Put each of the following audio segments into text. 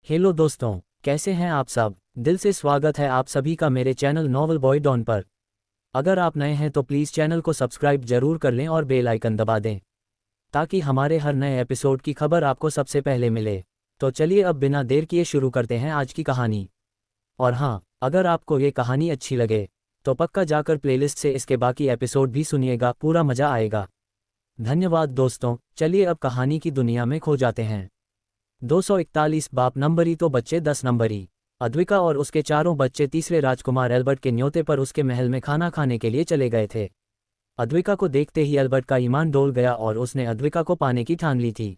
Hello दोस्तों, कैसे हैं आप सब। दिल से स्वागत है आप सभी का मेरे चैनल नॉवल बॉय डॉन पर। अगर आप नए हैं तो प्लीज़ चैनल को सब्सक्राइब जरूर कर लें और बेल आइकन दबा दें ताकि हमारे हर नए एपिसोड की खबर आपको सबसे पहले मिले। तो चलिए अब बिना देर किए शुरू करते हैं आज की कहानी। और हाँ, अगर आपको ये कहानी अच्छी लगे तो पक्का जाकर प्लेलिस्ट से इसके बाकी एपिसोड भी सुनिएगा, पूरा मज़ा आएगा। धन्यवाद दोस्तों, चलिए अब कहानी की दुनिया में खो जाते हैं। 241 बाप नंबरी तो बच्चे 10 नंबरी। अद्विका और उसके चारों बच्चे तीसरे राजकुमार एल्बर्ट के न्योते पर उसके महल में खाना खाने के लिए चले गए थे। अद्विका को देखते ही एल्बर्ट का ईमान डोल गया और उसने अद्विका को पाने की ठान ली थी।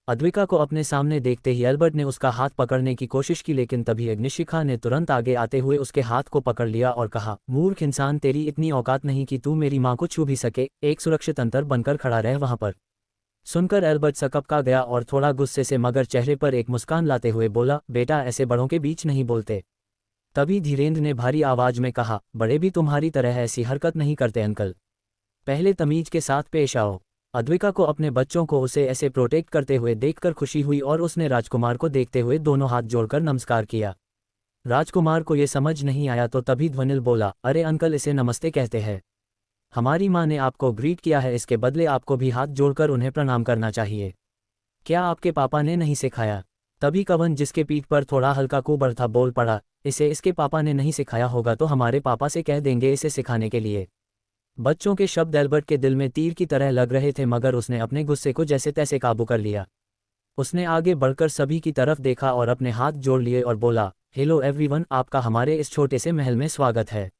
अद्विका को अपने सामने देखते ही एल्बर्ट ने उसका हाथ पकड़ने की कोशिश की, लेकिन तभी अग्निशिखा ने तुरंत आगे आते हुए उसके हाथ को पकड़ लिया और कहा, मूर्ख इंसान, तेरी इतनी औकात नहीं कि तू मेरी माँ को छू भी सके। एक सुरक्षित अंतर बनकर खड़ा रह वहां पर। सुनकर एल्बर्ट सकपका गया और थोड़ा गुस्से से मगर चेहरे पर एक मुस्कान लाते हुए बोला, बेटा ऐसे बड़ों के बीच नहीं बोलते। तभी धीरेन्द्र ने भारी आवाज में कहा, बड़े भी तुम्हारी तरह ऐसी हरकत नहीं करते अंकल, पहले तमीज के साथ पेश आओ। अद्विका को अपने बच्चों को उसे ऐसे प्रोटेक्ट करते हुए देखकर खुशी हुई और उसने राजकुमार को देखते हुए दोनों हाथ जोड़कर नमस्कार किया। राजकुमार को ये समझ नहीं आया तो तभी ध्वनिल बोला, अरे अंकल, इसे नमस्ते कहते हैं। हमारी माँ ने आपको ग्रीट किया है, इसके बदले आपको भी हाथ जोड़कर उन्हें प्रणाम करना चाहिए। क्या आपके पापा ने नहीं सिखाया। तभी कवन, जिसके पीठ पर थोड़ा हल्का कुबड़ था, बोल पड़ा, इसे इसके पापा ने नहीं सिखाया होगा तो हमारे पापा से कह देंगे इसे सिखाने के लिए। बच्चों के शब्द एल्बर्ट के दिल में तीर की तरह लग रहे थे, मगर उसने अपने गुस्से को जैसे तैसे काबू कर लिया। उसने आगे बढ़कर सभी की तरफ देखा और अपने हाथ जोड़ लिए और बोला, हेलो एवरीवन, आपका हमारे इस छोटे से महल में स्वागत है।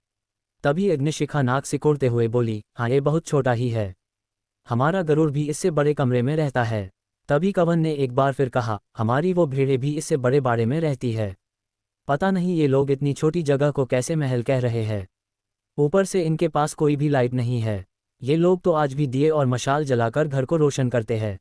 तभी अग्निशिखा नाक सिकोड़ते हुए बोली, हाँ ये बहुत छोटा ही है, हमारा गरुड़ भी इससे बड़े कमरे में रहता है। तभी कवन ने एक बार फिर कहा, हमारी वो भेड़ें भी इससे बड़े बाड़े में रहती है। पता नहीं ये लोग इतनी छोटी जगह को कैसे महल कह रहे हैं। ऊपर से इनके पास कोई भी लाइट नहीं है। ये लोग तो आज भी दिए और मशाल जलाकर घर को रोशन करते हैं।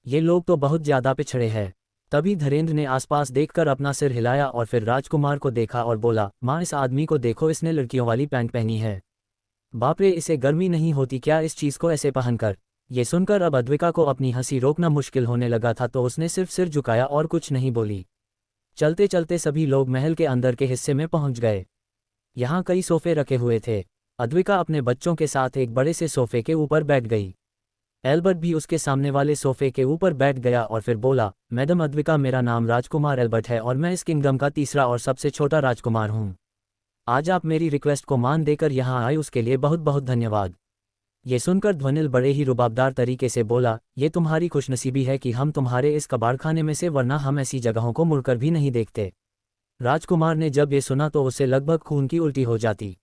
ये लोग तो बहुत ज़्यादा पिछड़े हैं। तभी धीरेन्द्र ने आसपास देखकर अपना सिर हिलाया और फिर राजकुमार को देखा और बोला, माँ इस आदमी को देखो, इसने लड़कियों वाली पैंट पहनी है। बाप रे, इसे गर्मी नहीं होती क्या इस चीज़ को ऐसे पहनकर। ये सुनकर अब अद्विका को अपनी हंसी रोकना मुश्किल होने लगा था तो उसने सिर्फ सिर झुकाया और कुछ नहीं बोली। चलते चलते सभी लोग महल के अंदर के हिस्से में पहुंच गए। यहाँ कई सोफे रखे हुए थे। अद्विका अपने बच्चों के साथ एक बड़े से सोफे के ऊपर बैठ गई। एल्बर्ट भी उसके सामने वाले सोफे के ऊपर बैठ गया और फिर बोला, मैडम अद्विका, मेरा नाम राजकुमार एल्बर्ट है और मैं इस किंगडम का तीसरा और सबसे छोटा राजकुमार हूँ। आज आप मेरी रिक्वेस्ट को मान देकर यहाँ आए, उसके लिए बहुत बहुत धन्यवाद। ये सुनकर ध्वनिल बड़े ही रुबाबदार तरीके से बोला, ये तुम्हारी खुशनसीबी है कि हम तुम्हारे इस कबाड़खाने में से, वरना हम ऐसी जगहों को मुड़कर भी नहीं देखते। राजकुमार ने जब ये सुना तो उसे लगभग खून की उल्टी हो जाती।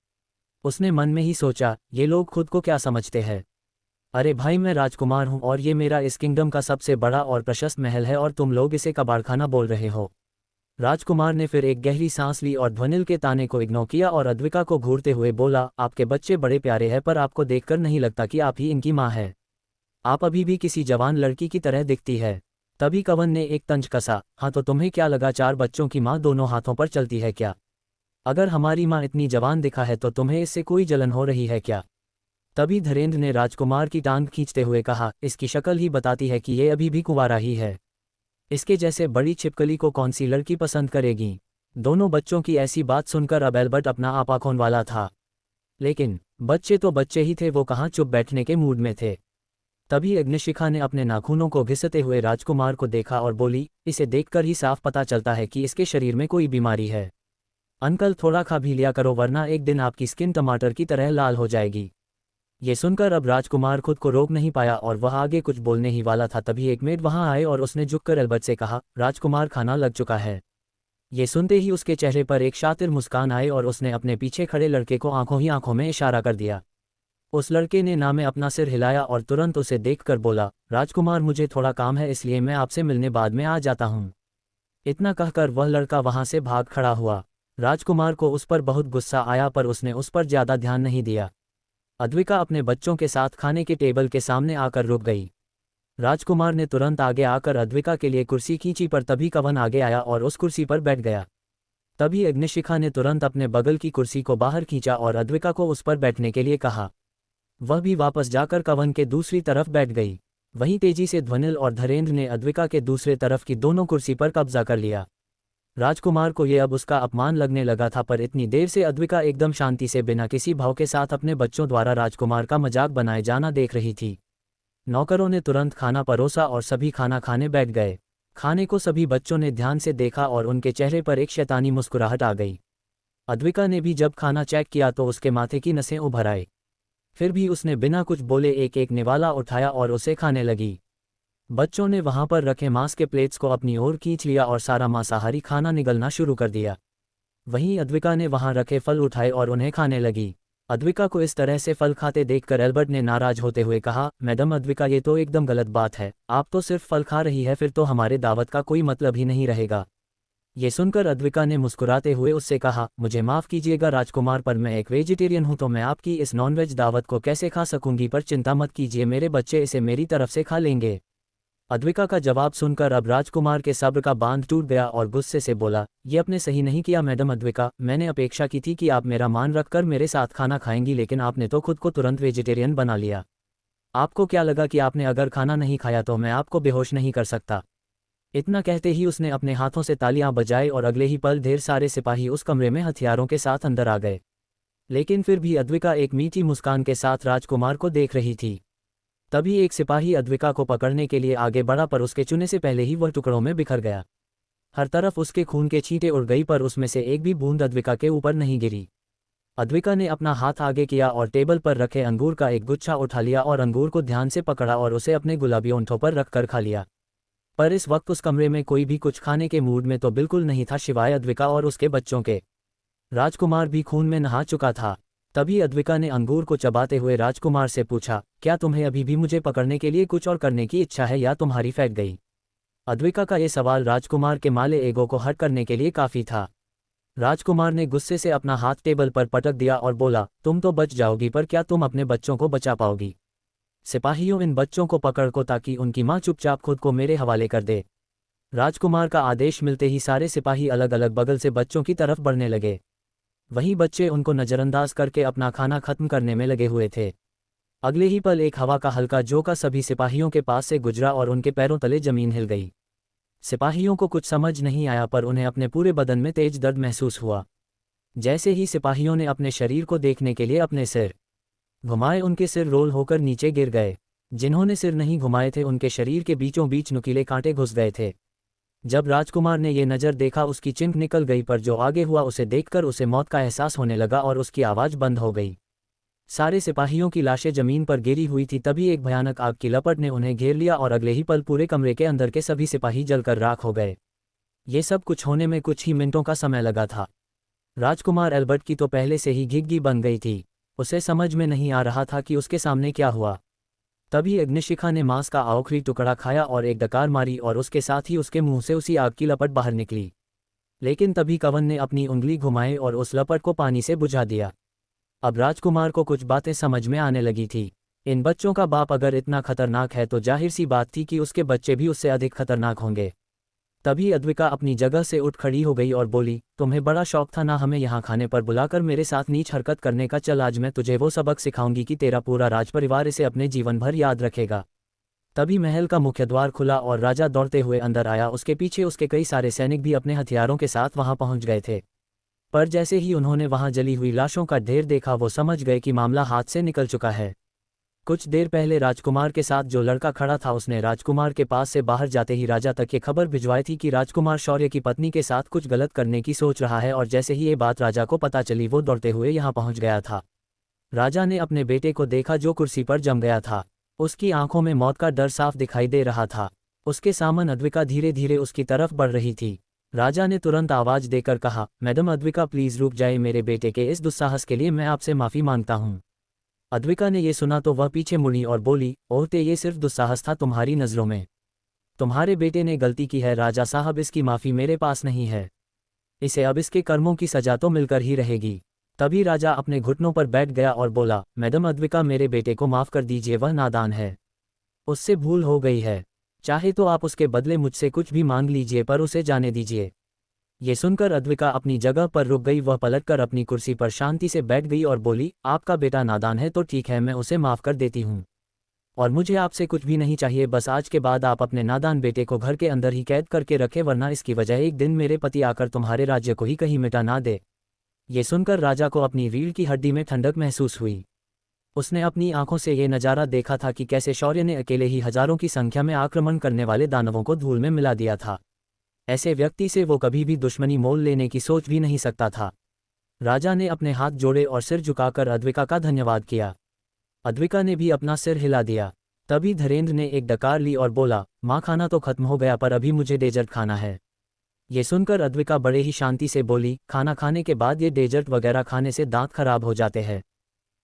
उसने मन में ही सोचा, ये लोग खुद को क्या समझते हैं। अरे भाई, मैं राजकुमार हूँ और ये मेरा इस किंगडम का सबसे बड़ा और प्रशस्त महल है और तुम लोग इसे कबाड़खाना बोल रहे हो। राजकुमार ने फिर एक गहरी सांस ली और ध्वनिल के ताने को इग्नोर किया और अद्विका को घूरते हुए बोला, आपके बच्चे बड़े प्यारे हैं पर आपको देखकर नहीं लगता कि आप ही इनकी माँ है। आप अभी भी किसी जवान लड़की की तरह दिखती है। तभी कवन ने एक तंज कसा, हाँ तो तुम्हें क्या लगा 4 बच्चों की माँ दोनों हाथों पर चलती है क्या। अगर हमारी माँ इतनी जवान दिखा है तो तुम्हें इससे कोई जलन हो रही है क्या। तभी धीरेन्द्र ने राजकुमार की टांग खींचते हुए कहा, इसकी शक्ल ही बताती है कि ये अभी भी कुंवारा ही है। इसके जैसे बड़ी छिपकली को कौन सी लड़की पसंद करेगी। दोनों बच्चों की ऐसी बात सुनकर अब एल्बर्ट अपना आपा खोने वाला था, लेकिन बच्चे तो बच्चे ही थे, वो कहाँ चुप बैठने के मूड में थे। तभी अग्निशिखा ने अपने नाखूनों को घिसते हुए राजकुमार को देखा और बोली, इसे देखकर ही साफ पता चलता है कि इसके शरीर में कोई बीमारी है। अंकल, थोड़ा खा भी लिया करो वरना एक दिन आपकी स्किन टमाटर की तरह लाल हो जाएगी। ये सुनकर अब राजकुमार खुद को रोक नहीं पाया और वह आगे कुछ बोलने ही वाला था, तभी एक मेड वहां आए और उसने झुककर एल्बर्ट से कहा, राजकुमार, खाना लग चुका है। ये सुनते ही उसके चेहरे पर एक शातिर मुस्कान आई और उसने अपने पीछे खड़े लड़के को आंखों ही आंखों में इशारा कर दिया। उस लड़के ने ना में अपना सिर हिलाया और तुरंत उसे देखकर बोला, राजकुमार, मुझे थोड़ा काम है इसलिए मैं आपसे मिलने बाद में आ जाता हूँ। इतना कहकर वह लड़का वहां से भाग खड़ा हुआ। राजकुमार को उस पर बहुत गुस्सा आया पर उसने उस पर ज्यादा ध्यान नहीं दिया। अद्विका अपने बच्चों के साथ खाने के टेबल के सामने आकर रुक गई। राजकुमार ने तुरंत आगे आकर अद्विका के लिए कुर्सी खींची पर तभी कवन आगे आया और उस कुर्सी पर बैठ गया। तभी अग्निशिखा ने तुरंत अपने बगल की कुर्सी को बाहर खींचा और अद्विका को उस पर बैठने के लिए कहा। वह भी वापस जाकर कवन के दूसरी तरफ बैठ गई। वहीं तेजी से ध्वनिल और धीरेन्द्र ने अद्विका के दूसरे तरफ की दोनों कुर्सी पर कब्जा कर लिया। राजकुमार को ये अब उसका अपमान लगने लगा था, पर इतनी देर से अद्विका एकदम शांति से बिना किसी भाव के साथ अपने बच्चों द्वारा राजकुमार का मजाक बनाए जाना देख रही थी। नौकरों ने तुरंत खाना परोसा और सभी खाना खाने बैठ गए। खाने को सभी बच्चों ने ध्यान से देखा और उनके चेहरे पर एक शैतानी मुस्कुराहट आ गई। अद्विका ने भी जब खाना चेक किया तो उसके माथे की नसें उभर आई। फिर भी उसने बिना कुछ बोले एक एक निवाला उठाया और उसे खाने लगी। बच्चों ने वहां पर रखे मांस के प्लेट्स को अपनी ओर खींच लिया और सारा मांसाहारी खाना निगलना शुरू कर दिया। वहीं अद्विका ने वहां रखे फल उठाए और उन्हें खाने लगी। अद्विका को इस तरह से फल खाते देखकर एल्बर्ट ने नाराज होते हुए कहा, मैडम अद्विका, ये तो एकदम गलत बात है। आप तो सिर्फ फल खा रही है, फिर तो हमारे दावत का कोई मतलब ही नहीं रहेगा। ये सुनकर अद्विका ने मुस्कुराते हुए उससे कहा, मुझे माफ़ कीजिएगा राजकुमार, पर मैं एक वेजिटेरियन हूं, तो मैं आपकी इस नॉनवेज दावत को कैसे खा सकूंगी, पर चिंता मत कीजिए, मेरे बच्चे इसे मेरी तरफ से खा लेंगे। अद्विका का जवाब सुनकर अब राजकुमार के सब्र का बांध टूट गया और गुस्से से बोला, ये आपने सही नहीं किया मैडम अद्विका, मैंने अपेक्षा की थी कि आप मेरा मान रखकर मेरे साथ खाना खाएंगी, लेकिन आपने तो खुद को तुरंत वेजिटेरियन बना लिया। आपको क्या लगा कि आपने अगर खाना नहीं खाया तो मैं आपको बेहोश नहीं कर सकता? इतना कहते ही उसने अपने हाथों से तालियां बजाई और अगले ही पल ढेर सारे सिपाही उस कमरे में हथियारों के साथ अंदर आ गए। लेकिन फिर भी अद्विका एक मीठी मुस्कान के साथ राजकुमार को देख रही थी। तभी एक सिपाही अद्विका को पकड़ने के लिए आगे बढ़ा, पर उसके चुने से पहले ही वह टुकड़ों में बिखर गया। हर तरफ उसके खून के छींटे उड़ गई, पर उसमें से एक भी बूंद अद्विका के ऊपर नहीं गिरी। अद्विका ने अपना हाथ आगे किया और टेबल पर रखे अंगूर का एक गुच्छा उठा लिया और अंगूर को ध्यान से पकड़ा और उसे अपने गुलाबी ओंठों पर रखकर खा लिया। पर इस वक्त उस कमरे में कोई भी कुछ खाने के मूड में तो बिल्कुल नहीं था, सिवाय अद्विका और उसके बच्चों के। राजकुमार भी खून में नहा चुका था। तभी अद्विका ने अंगूर को चबाते हुए राजकुमार से पूछा, क्या तुम्हें अभी भी मुझे पकड़ने के लिए कुछ और करने की इच्छा है या तुम्हारी फैट गई? अद्विका का ये सवाल राजकुमार के माले ईगो को हर्ट करने के लिए काफ़ी था। राजकुमार ने गुस्से से अपना हाथ टेबल पर पटक दिया और बोला, तुम तो बच जाओगी, पर क्या तुम अपने बच्चों को बचा पाओगी? सिपाहियों, इन बच्चों को पकड़ को, ताकि उनकी मां चुपचाप खुद को मेरे हवाले कर दे। राजकुमार का आदेश मिलते ही सारे सिपाही अलग अलग बगल से बच्चों की तरफ बढ़ने लगे। वहीं बच्चे उनको नज़रअंदाज करके अपना खाना खत्म करने में लगे हुए थे। अगले ही पल एक हवा का हल्का झोंका सभी सिपाहियों के पास से गुजरा और उनके पैरों तले जमीन हिल गई। सिपाहियों को कुछ समझ नहीं आया, पर उन्हें अपने पूरे बदन में तेज दर्द महसूस हुआ। जैसे ही सिपाहियों ने अपने शरीर को देखने के लिए अपने सिर घुमाए, उनके सिर रोल होकर नीचे गिर गए। जिन्होंने सिर नहीं घुमाए थे उनके शरीर के बीचों बीच नुकीले कांटे घुस गए थे। जब राजकुमार ने ये नज़र देखा, उसकी चिंक निकल गई, पर जो आगे हुआ उसे देखकर उसे मौत का एहसास होने लगा और उसकी आवाज़ बंद हो गई। सारे सिपाहियों की लाशें जमीन पर गिरी हुई थी। तभी एक भयानक आग की लपट ने उन्हें घेर लिया और अगले ही पल पूरे कमरे के अंदर के सभी सिपाही जलकर राख हो गए। ये सब कुछ होने में कुछ ही मिनटों का समय लगा था। राजकुमार एल्बर्ट की तो पहले से ही घिघी बन गई थी। उसे समझ में नहीं आ रहा था कि उसके सामने क्या हुआ। तभी अग्निशिखा ने मांस का आखिरी टुकड़ा खाया और एक डकार मारी और उसके साथ ही उसके मुंह से उसी आग की लपट बाहर निकली। लेकिन तभी कवन ने अपनी उंगली घुमाई और उस लपट को पानी से बुझा दिया। अब राजकुमार को कुछ बातें समझ में आने लगी थी। इन बच्चों का बाप अगर इतना खतरनाक है तो जाहिर सी बात थी कि उसके बच्चे भी उससे अधिक खतरनाक होंगे। तभी अद्विका अपनी जगह से उठ खड़ी हो गई और बोली, तुम्हें बड़ा शौक था ना हमें यहाँ खाने पर बुलाकर मेरे साथ नीच हरकत करने का। चल, आज मैं तुझे वो सबक सिखाऊंगी कि तेरा पूरा राजपरिवार इसे अपने जीवन भर याद रखेगा। तभी महल का मुख्य द्वार खुला और राजा दौड़ते हुए अंदर आया। उसके पीछे उसके कई सारे सैनिक भी अपने हथियारों के साथ वहां पहुंच गए थे। पर जैसे ही उन्होंने वहां जली हुई लाशों का ढेर देखा, वो समझ गए कि मामला हाथ से निकल चुका है। कुछ देर पहले राजकुमार के साथ जो लड़का खड़ा था, उसने राजकुमार के पास से बाहर जाते ही राजा तक ये खबर भिजवाई थी कि राजकुमार शौर्य की पत्नी के साथ कुछ गलत करने की सोच रहा है। और जैसे ही ये बात राजा को पता चली, वो दौड़ते हुए यहाँ पहुँच गया था। राजा ने अपने बेटे को देखा जो कुर्सी पर जम गया था। उसकी आंखों में मौत का डर साफ दिखाई दे रहा था। उसके सामने अद्विका धीरे धीरे उसकी तरफ बढ़ रही थी। राजा ने तुरंत आवाज देकर कहा, मैडम अद्विका, प्लीज रुक जाए, मेरे बेटे के इस दुस्साहस के लिए मैं आपसे माफ़ी मांगता हूँ। अद्विका ने ये सुना तो वह पीछे मुड़ी और बोली, ओहते, ये सिर्फ दुस्साहस था तुम्हारी नज़रों में। तुम्हारे बेटे ने गलती की है राजा साहब, इसकी माफ़ी मेरे पास नहीं है। इसे अब इसके कर्मों की सजा तो मिलकर ही रहेगी। तभी राजा अपने घुटनों पर बैठ गया और बोला, मैडम अद्विका, मेरे बेटे को माफ़ कर दीजिए, वह नादान है, उससे भूल हो गई है। चाहे तो आप उसके बदले मुझसे कुछ भी मांग लीजिए, पर उसे जाने दीजिए। ये सुनकर अद्विका अपनी जगह पर रुक गई। वह पलटकर अपनी कुर्सी पर शांति से बैठ गई और बोली, आपका बेटा नादान है तो ठीक है, मैं उसे माफ़ कर देती हूँ। और मुझे आपसे कुछ भी नहीं चाहिए, बस आज के बाद आप अपने नादान बेटे को घर के अंदर ही कैद करके रखें, वरना इसकी वजह एक दिन मेरे पति आकर तुम्हारे राज्य को ही कहीं मिटा ना दे। ये सुनकर राजा को अपनी रीढ़ की हड्डी में ठंडक महसूस हुई। उसने अपनी आंखों से ये नज़ारा देखा था कि कैसे शौर्य ने अकेले ही हजारों की संख्या में आक्रमण करने वाले दानवों को धूल में मिला दिया था। ऐसे व्यक्ति से वो कभी भी दुश्मनी मोल लेने की सोच भी नहीं सकता था। राजा ने अपने हाथ जोड़े और सिर झुकाकर अद्विका का धन्यवाद किया। अद्विका ने भी अपना सिर हिला दिया। तभी धीरेन्द्र ने एक डकार ली और बोला, माँ खाना तो खत्म हो गया पर अभी मुझे डेजर्ट खाना है। ये सुनकर अद्विका बड़े ही शांति से बोली, खाना खाने के बाद ये डेजर्ट वगैरह खाने से दांत खराब हो जाते हैं।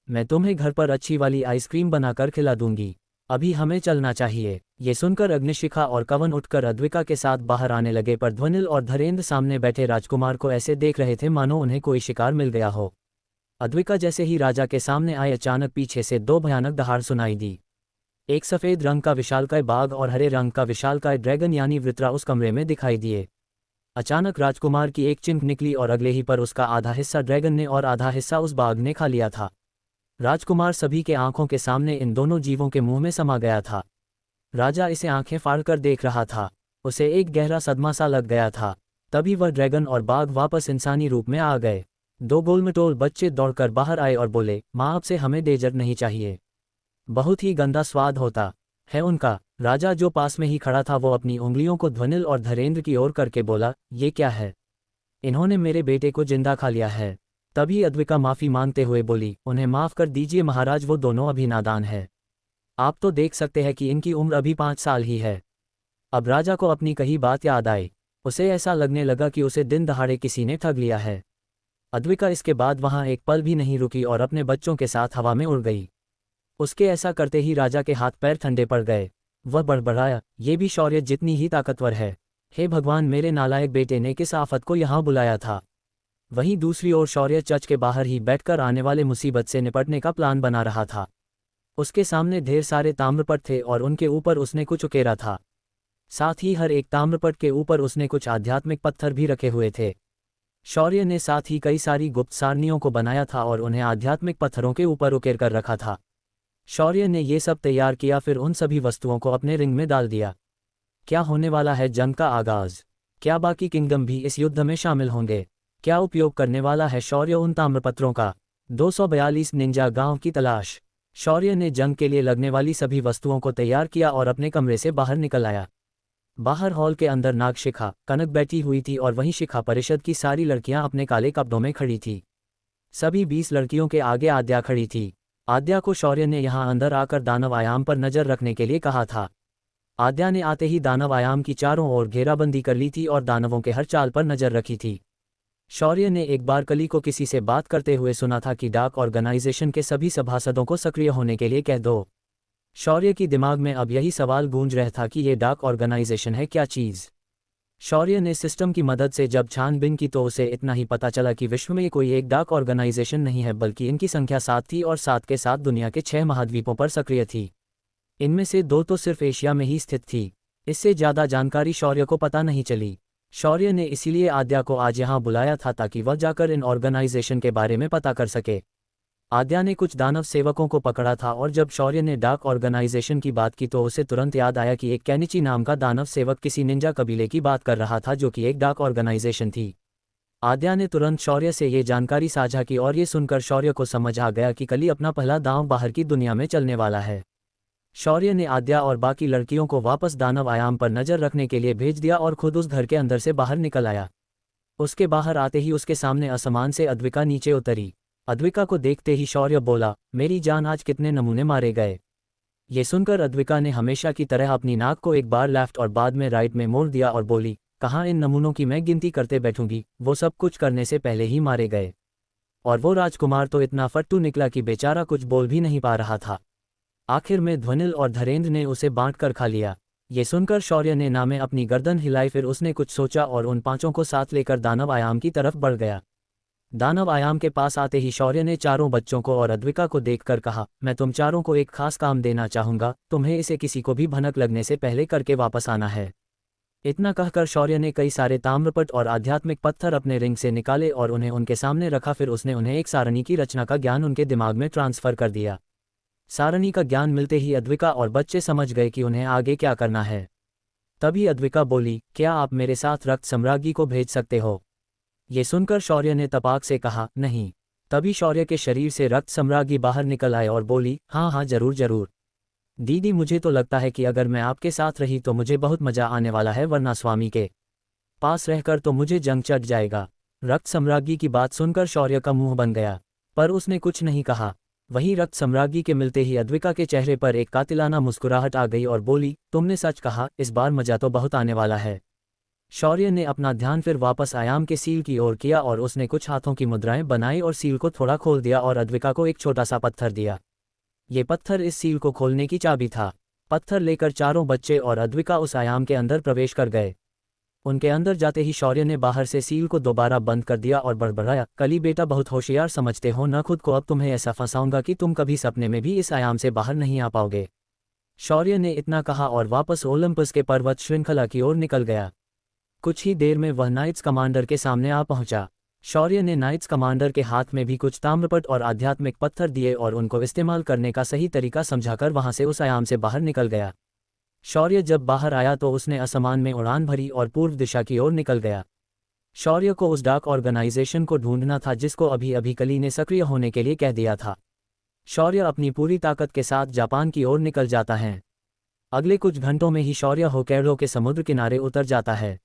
मैं तुम्हें घर पर अच्छी वाली आइसक्रीम बनाकर खिला दूंगी। अभी हमें चलना चाहिए। ये सुनकर अग्निशिखा और कवन उठकर अद्विका के साथ बाहर आने लगे, पर ध्वनिल और धीरेन्द्र सामने बैठे राजकुमार को ऐसे देख रहे थे मानो उन्हें कोई शिकार मिल गया हो। अद्विका जैसे ही राजा के सामने आए, अचानक पीछे से दो भयानक दहाड़ सुनाई दी। एक सफ़ेद रंग का विशालकाय बाघ और हरे रंग का विशालकाय ड्रैगन यानी वृत्रा उस कमरे में दिखाई दिए। अचानक राजकुमार की एक चिंख निकली और अगले ही पर उसका आधा हिस्सा ड्रैगन ने और आधा हिस्सा उस बाघ ने खा लिया था। राजकुमार सभी के आंखों के सामने इन दोनों जीवों के मुंह में समा गया था। राजा इसे आंखें फाड़कर देख रहा था। उसे एक गहरा सदमा सा लग गया था। तभी वह ड्रैगन और बाघ वापस इंसानी रूप में आ गए। दो गोलमटोल बच्चे दौड़कर बाहर आए और बोले, माँ अब से हमें डेजर्ट नहीं चाहिए, बहुत ही गंदा स्वाद होता है उनका। राजा जो पास में ही खड़ा था वो अपनी उंगलियों को ध्वनिल और धीरेन्द्र की ओर करके बोला, ये क्या है? इन्होंने मेरे बेटे को जिंदा खा लिया है। तभी अद्विका माफ़ी मांगते हुए बोली, उन्हें माफ़ कर दीजिए महाराज, वो दोनों अभी नादान है। आप तो देख सकते हैं कि इनकी उम्र अभी 5 साल ही है। अब राजा को अपनी कही बात याद आई। उसे ऐसा लगने लगा कि उसे दिन दहाड़े किसी ने ठग लिया है। अद्विका इसके बाद वहाँ एक पल भी नहीं रुकी और अपने बच्चों के साथ हवा में उड़ गई। उसके ऐसा करते ही राजा के हाथ पैर ठंडे पड़ गए। वह बड़बड़ाया, ये भी शौर्य जितनी ही ताकतवर है। हे भगवान, मेरे नालायक बेटे ने किस आफत को यहाँ बुलाया था। वहीं दूसरी ओर शौर्य चर्च के बाहर ही बैठकर आने वाले मुसीबत से निपटने का प्लान बना रहा था। उसके सामने ढेर सारे ताम्रपट थे और उनके ऊपर उसने कुछ उकेरा था। साथ ही हर एक ताम्रपट के ऊपर उसने कुछ आध्यात्मिक पत्थर भी रखे हुए थे। शौर्य ने साथ ही कई सारी गुप्त सारनियों को बनाया था और उन्हें आध्यात्मिक पत्थरों के ऊपर उकेर कर रखा था। शौर्य ने ये सब तैयार किया, फिर उन सभी वस्तुओं को अपने रिंग में डाल दिया। क्या होने वाला है जंग का आगाज? क्या बाकी किंगडम भी इस युद्ध में शामिल होंगे? क्या उपयोग करने वाला है शौर्य उन ताम्रपत्रों का? 242 निंजा गांव की तलाश। शौर्य ने जंग के लिए लगने वाली सभी वस्तुओं को तैयार किया और अपने कमरे से बाहर निकल आया। बाहर हॉल के अंदर नागशिखा, कनक बैठी हुई थी और वहीं शिखा परिषद की सारी लड़कियां अपने काले कपड़ों में खड़ी थी। सभी 20 लड़कियों के आगे आद्या खड़ी थी। आद्या को शौर्य ने यहां अंदर आकर दानव आयाम पर नजर रखने के लिए कहा था। आद्या ने आते ही दानव आयाम की चारों ओर घेराबंदी कर ली थी और दानवों के हर चाल पर नजर रखी थी। शौर्य ने एक बार कली को किसी से बात करते हुए सुना था कि डाक ऑर्गेनाइजेशन के सभी सभासदों को सक्रिय होने के लिए कह दो। शौर्य की दिमाग में अब यही सवाल गूंज रहा था कि ये डाक ऑर्गेनाइजेशन है क्या चीज़। शौर्य ने सिस्टम की मदद से जब छानबीन की तो उसे इतना ही पता चला कि विश्व में कोई एक डाक ऑर्गेनाइजेशन नहीं है, बल्कि इनकी संख्या 7 थी और 7 के साथ दुनिया के 6 महाद्वीपों पर सक्रिय थी। इनमें से 2 तो सिर्फ एशिया में ही स्थित थी। इससे ज़्यादा जानकारी शौर्य को पता नहीं चली। शौर्य ने इसीलिए आद्या को आज यहाँ बुलाया था ताकि वह जाकर इन ऑर्गेनाइजेशन के बारे में पता कर सके। आद्या ने कुछ दानव सेवकों को पकड़ा था और जब शौर्य ने डाक ऑर्गेनाइजेशन की बात की तो उसे तुरंत याद आया कि एक कैनिची नाम का दानव सेवक किसी निंजा कबीले की बात कर रहा था जो कि एक डाक ऑर्गेनाइजेशन थी। आद्या ने तुरंत शौर्य से ये जानकारी साझा की और ये सुनकर शौर्य को समझ आ गया कि कल ही अपना पहला दांव बाहर की दुनिया में चलने वाला है। शौर्य ने आद्या और बाकी लड़कियों को वापस दानव आयाम पर नजर रखने के लिए भेज दिया और खुद उस घर के अंदर से बाहर निकल आया। उसके बाहर आते ही उसके सामने आसमान से अद्विका नीचे उतरी। अद्विका को देखते ही शौर्य बोला, मेरी जान आज कितने नमूने मारे गए। ये सुनकर अद्विका ने हमेशा की तरह अपनी नाक को एक बार लेफ्ट और बाद में राइट में मोड़ दिया और बोली, कहाँ इन नमूनों की मैं गिनती करते बैठूंगी, वो सब कुछ करने से पहले ही मारे गए। और वो राजकुमार तो इतना फट्टू निकला कि बेचारा कुछ बोल भी नहीं पा रहा था। आखिर में ध्वनिल और धीरेन्द्र ने उसे बांट कर खा लिया। ये सुनकर शौर्य ने नामे अपनी गर्दन हिलाई, फिर उसने कुछ सोचा और उन 5 को साथ लेकर दानव आयाम की तरफ बढ़ गया। दानव आयाम के पास आते ही शौर्य ने चारों बच्चों को और अद्विका को देखकर कहा, मैं तुम चारों को एक खास काम देना चाहूंगा, तुम्हें इसे किसी को भी भनक लगने से पहले करके वापस आना है। इतना कहकर शौर्य ने कई सारे ताम्रपट और आध्यात्मिक पत्थर अपने रिंग से निकाले और उन्हें उनके सामने रखा। फिर उसने उन्हें एक सारणी की रचना का ज्ञान उनके दिमाग में ट्रांसफर कर दिया। सारणी का ज्ञान मिलते ही अद्विका और बच्चे समझ गए कि उन्हें आगे क्या करना है। तभी अद्विका बोली, क्या आप मेरे साथ रक्त सम्राज्ञी को भेज सकते हो? ये सुनकर शौर्य ने तपाक से कहा, नहीं। तभी शौर्य के शरीर से रक्त सम्राज्ञी बाहर निकल आए और बोली, हाँ हाँ जरूर जरूर दीदी, मुझे तो लगता है कि अगर मैं आपके साथ रही तो मुझे बहुत मजा आने वाला है, वरना स्वामी के पास रहकर तो मुझे जंग चढ़ जाएगा। रक्त सम्राज्ञी की बात सुनकर शौर्य का मुंह बन गया, पर उसने कुछ नहीं कहा। वहीं रक्त सम्राज्ञी के मिलते ही अद्विका के चेहरे पर एक कातिलाना मुस्कुराहट आ गई और बोली, तुमने सच कहा, इस बार मजा तो बहुत आने वाला है। शौर्य ने अपना ध्यान फिर वापस आयाम के सील की ओर किया और उसने कुछ हाथों की मुद्राएं बनाई और सील को थोड़ा खोल दिया और अद्विका को एक छोटा सा पत्थर दिया। ये पत्थर इस सील को खोलने की चाबी था। पत्थर लेकर चारों बच्चे और अद्विका उस आयाम के अंदर प्रवेश कर गए। उनके अंदर जाते ही शौर्य ने बाहर से सील को दोबारा बंद कर दिया और बड़बड़ाया, कली बेटा बहुत होशियार समझते हो न खुद को, अब तुम्हें ऐसा फंसाऊंगा कि तुम कभी सपने में भी इस आयाम से बाहर नहीं आ पाओगे। शौर्य ने इतना कहा और वापस ओलंपस के पर्वत श्रृंखला की ओर निकल गया। कुछ ही देर में वह नाइट्स कमांडर के सामने आ पहुंचा। शौर्य ने नाइट्स कमांडर के हाथ में भी कुछ ताम्रपट और आध्यात्मिक पत्थर दिए और उनको इस्तेमाल करने का सही तरीका समझाकर वहां से उस आयाम से बाहर निकल गया। शौर्य जब बाहर आया तो उसने आसमान में उड़ान भरी और पूर्व दिशा की ओर निकल गया। शौर्य को उस डार्क ऑर्गेनाइजेशन को ढूंढना था जिसको अभी अभी कली ने सक्रिय होने के लिए कह दिया था। शौर्य अपनी पूरी ताकत के साथ जापान की ओर निकल जाता है। अगले कुछ घंटों में ही शौर्य होकैडो के समुद्र किनारे उतर जाता है।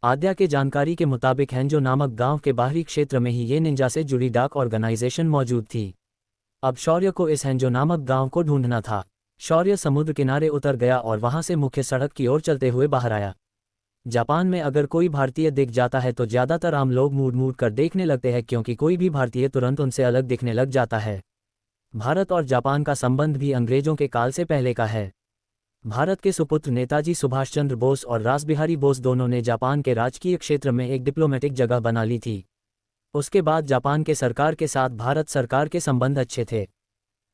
आद्या के जानकारी के मुताबिक हेंजो नामक गांव के बाहरी क्षेत्र में ही ये निंजा से जुड़ी डार्क ऑर्गेनाइजेशन मौजूद थी। अब शौर्य को इस हेंजो नामक गांव को ढूंढना था। शौर्य समुद्र किनारे उतर गया और वहां से मुख्य सड़क की ओर चलते हुए बाहर आया। जापान में अगर कोई भारतीय दिख जाता है तो ज्यादातर आम लोग मूड मूड कर देखने लगते हैं, क्योंकि कोई भी भारतीय तुरंत उनसे अलग दिखने लग जाता है। भारत और जापान का संबंध भी अंग्रेजों के काल से पहले का है। भारत के सुपुत्र नेताजी सुभाष चंद्र बोस और रासबिहारी बोस दोनों ने जापान के राजकीय क्षेत्र में एक डिप्लोमेटिक जगह बना ली थी। उसके बाद जापान के सरकार के साथ भारत सरकार के संबंध अच्छे थे।